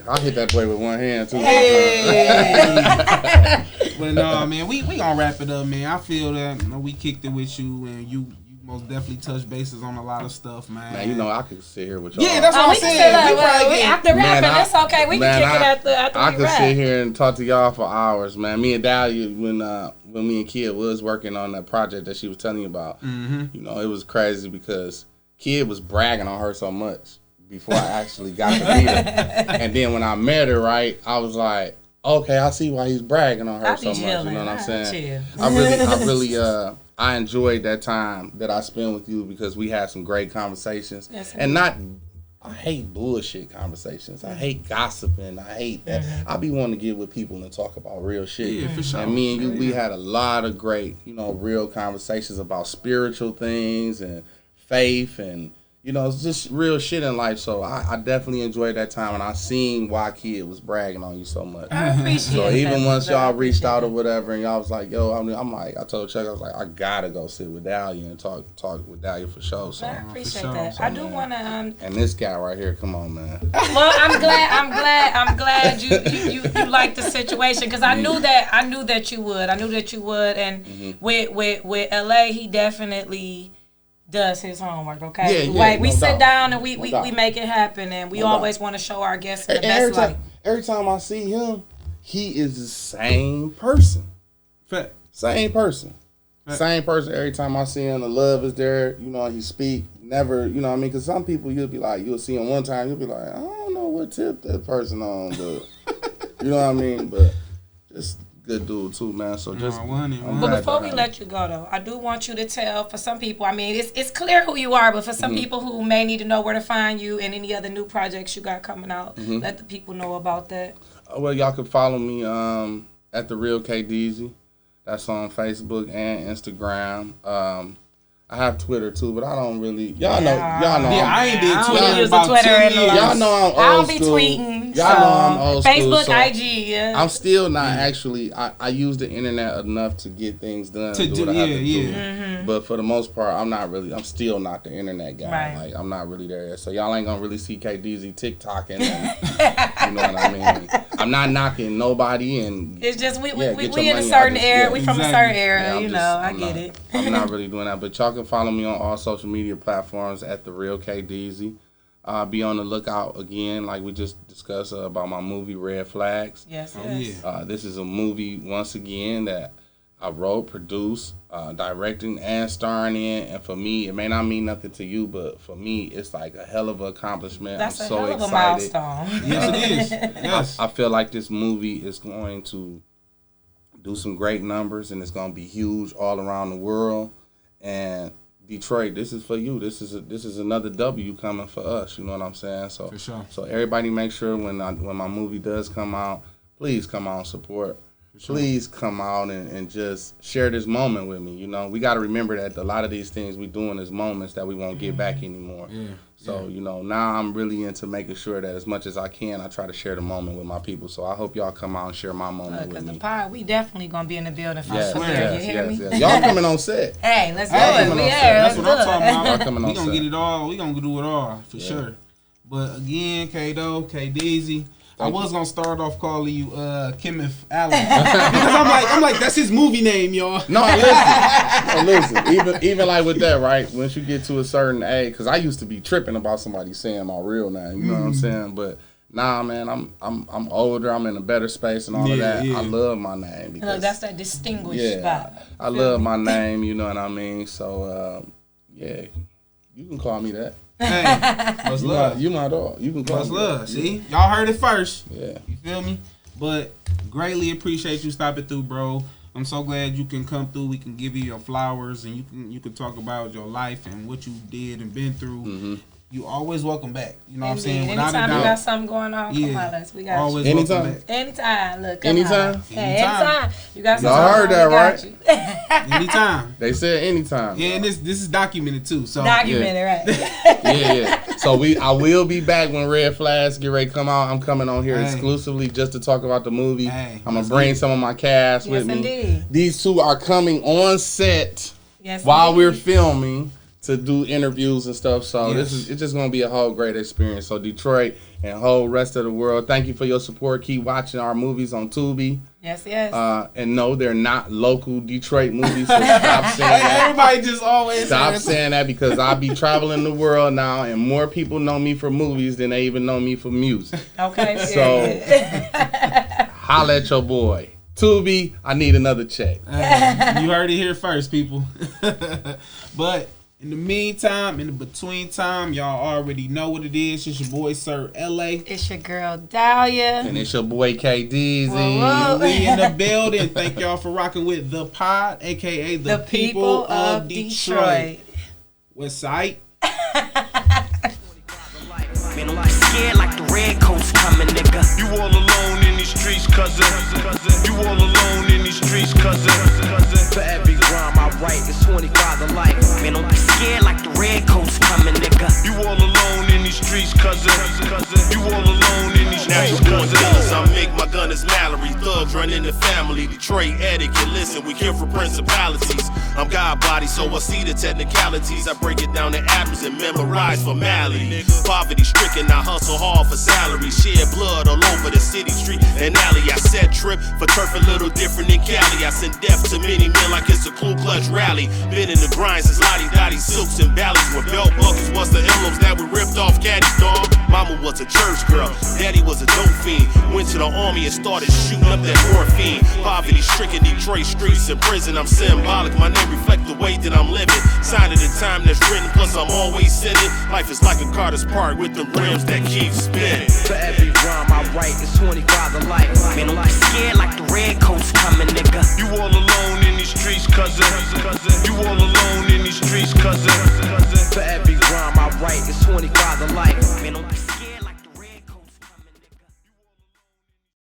I hit that play with one hand, too. Hey. But no, man, we gonna wrap it up, man. I feel that we kicked it with you, and you most definitely touch bases on a lot of stuff, man. Man, I could sit here with y'all. Yeah, that's what I'm saying. After rapping, it's okay. We can kick it after we rap. I could sit here and talk to y'all for hours, man. Me and Dahlia, when me and Kid was working on that project that she was telling you about, it was crazy because Kid was bragging on her so much before I actually got to meet her. And then when I met her, right, I was like, okay, I see why he's bragging on her so much. You know what I'm saying? I enjoyed that time that I spent with you because we had some great conversations. Yes, and I hate bullshit conversations. I hate gossiping. I hate that. I be wanting to get with people and talk about real shit. Yeah, for sure. And me and you, we had a lot of great, real conversations about spiritual things and faith and, You know, it's just real shit in life. So I definitely enjoyed that time, and I seen why Kid was bragging on you so much. I appreciate So even that. once y'all reached out or whatever, and y'all was like, yo, I'm like, I told Chuck, I was like, I gotta go sit with Dahlia and talk with Dahlia for sure. So I appreciate sure. that. So, I do man. want to. And this guy right here, come on, man. Well, I'm glad you like the situation, because I knew that you would, and with LA, he definitely does his homework. Okay, Yeah, like we no sit doubt. down and we No doubt. make it happen, and we No always doubt. want to show our guests in the And best light. every time I see him, he is the same person. Fact. Same person. Same person every time I see him. The love is there. You know, he speak. Never, you know what I mean? Because some people, you'll be like, you'll see him one time, you'll be like, I don't know what tip that person on, but you know what I mean? But just good dude too, man. So just. But before we let you go, though, I do want you to tell, for some people, I mean, it's clear who you are, but for some people who may need to know where to find you and any other new projects you got coming out, let the people know about that. Well, y'all can follow me at The Real K Deezy. That's on Facebook and Instagram. I have Twitter too, but I don't really. Y'all know. Yeah, I ain't did I don't Twitter really in use about the Twitter 10 in years. Y'all know I'm old I don't be school. tweeting. Y'all know I'm old school. Facebook, so IG, yeah. I'm still not actually. I use the internet enough to get things done. To do what I have to do. But for the most part, I'm still not the internet guy. Right. Like I'm not really there. So y'all ain't gonna really see KDZ TikToking. And, you know what I mean? I'm not knocking nobody, and It's just we get in your a money. certain I just- era. yeah. We from a Exactly. certain era, Yeah, you I'm know. just- I I'm get not- it. I'm not really doing that, but y'all can follow me on all social media platforms at The Real K Deezy. Be on the lookout again, like we just discussed about my movie Red Flags. Yes, Oh, yes. yeah. This is a movie once again that I wrote, produced, directing, and starring in. And for me, it may not mean nothing to you, but for me, it's like a hell of an accomplishment. That's I'm a so hell of a excited. milestone. Yes, it is. Yes. I feel like this movie is going to do some great numbers, and it's going to be huge all around the world. And Detroit, this is for you. This is another W coming for us. You know what I'm saying? So For sure. So everybody, make sure when my movie does come out, please come out and support. Please come out and just share this moment with me. You know, we got to remember that a lot of these things we doing is moments that we won't get back anymore. Yeah. So, you know, now I'm really into making sure that as much as I can, I try to share the moment with my people. So I hope y'all come out and share my moment with Because me. the pod, we definitely going to be in the building for Yes, sure. yes, You hear yes, me? yes. Y'all coming on set. Hey, let's do Hey, it. coming We on here. set. That's Let's what do I'm talking it. about. Y'all coming We on gonna set. get it all. We gonna do it all for sure. But again, K-Do, K-Deezy, I was gonna start off calling you Kenneth Allen because I'm like that's his movie name, y'all. No, listen. Even like with that, right? Once you get to a certain age, because I used to be tripping about somebody saying my real name. You know what I'm saying? But nah, man, I'm older. I'm in a better space and all of that. Yeah. I love my name because Look, that's that distinguished yeah, vibe. I love my name. You know what I mean? So yeah, you can call me that. Hey, much love. You my dog. You can call Much me love. that. See, y'all heard it first. Yeah. You feel me? But greatly appreciate you stopping through, bro. I'm so glad you can come through. We can give you your flowers, and you can talk about your life and what you did and been through. Mm-hmm. You always welcome back. You know what I'm Indeed. saying? Without Anytime a you doubt. got something going on, come Yeah. on, us. We got Always you. Anytime. welcome back. Anytime. Look, come Anytime? on. Hey, anytime. You got Y'all something heard going on, that, we got right? you. Anytime. They said anytime. Yeah, and this is documented too. So Documented, right? Yeah. So I will be back when Red Flags get ready to come out. I'm coming on here Hey. exclusively just to talk about the movie. Hey, I'm gonna let's bring get it. some of my cast Yes, with me. indeed. These two are coming on set Yes, while indeed. we're filming to do interviews and stuff. So Yes. it's just gonna be a whole great experience. So Detroit and whole rest of the world, thank you for your support. Keep watching our movies on Tubi. Yes, yes. And no, they're not local Detroit movies. So stop saying that. everybody just always Stop says- saying that because I be traveling the world now, and more people know me for movies than they even know me for music. Okay, So, holla at your boy. Tubi, I need another check. Hey, you heard it here first, people. But in the meantime, in the between time, y'all already know what it is. It's your boy Sir LA. It's your girl Dahlia. And it's your boy K Deezy. Whoa, whoa. We in the building. Thank y'all for rocking with the pod, aka the people of Detroit. West Side. Man, I'm scared like the red coats coming, nigga. You all alone in these streets, cousin. You all alone in these streets, cousin. For every rhyme I right, it's 25 to life. Man, don't be scared like the redcoats coming, nigga. You all alone in these streets, cousin. You all alone in these streets, cousin. I make my gun as Mallory. Thugs run in the family. Detroit etiquette. Listen, we care for principalities. I'm God body, so I see the technicalities. I break it down to atoms and memorize formality. Poverty stricken, I hustle hard for salary. Shed blood all over the city, street, and alley. I set trip for turf a little different than Cali. I send death to many men like it's a Ku Klux rally. Been in the grind since Lottie Dottie, silks and valleys. When belt buckles was the emblems that we ripped off caddies, dog. Mama was a church girl, daddy was a dope fiend. Went to the army and started shooting up that morphine. Poverty stricken Detroit streets and prison. I'm symbolic, my name reflect the way that I'm living. Sign of the time that's written, plus I'm always sinning. Life is like a Carter's Park with the rims that keep spinning. For every rhyme I write, it's 25 to life. Man, don't be scared like the redcoats coming, nigga. You all alone in these streets, cousin. You all alone in these streets, cousin.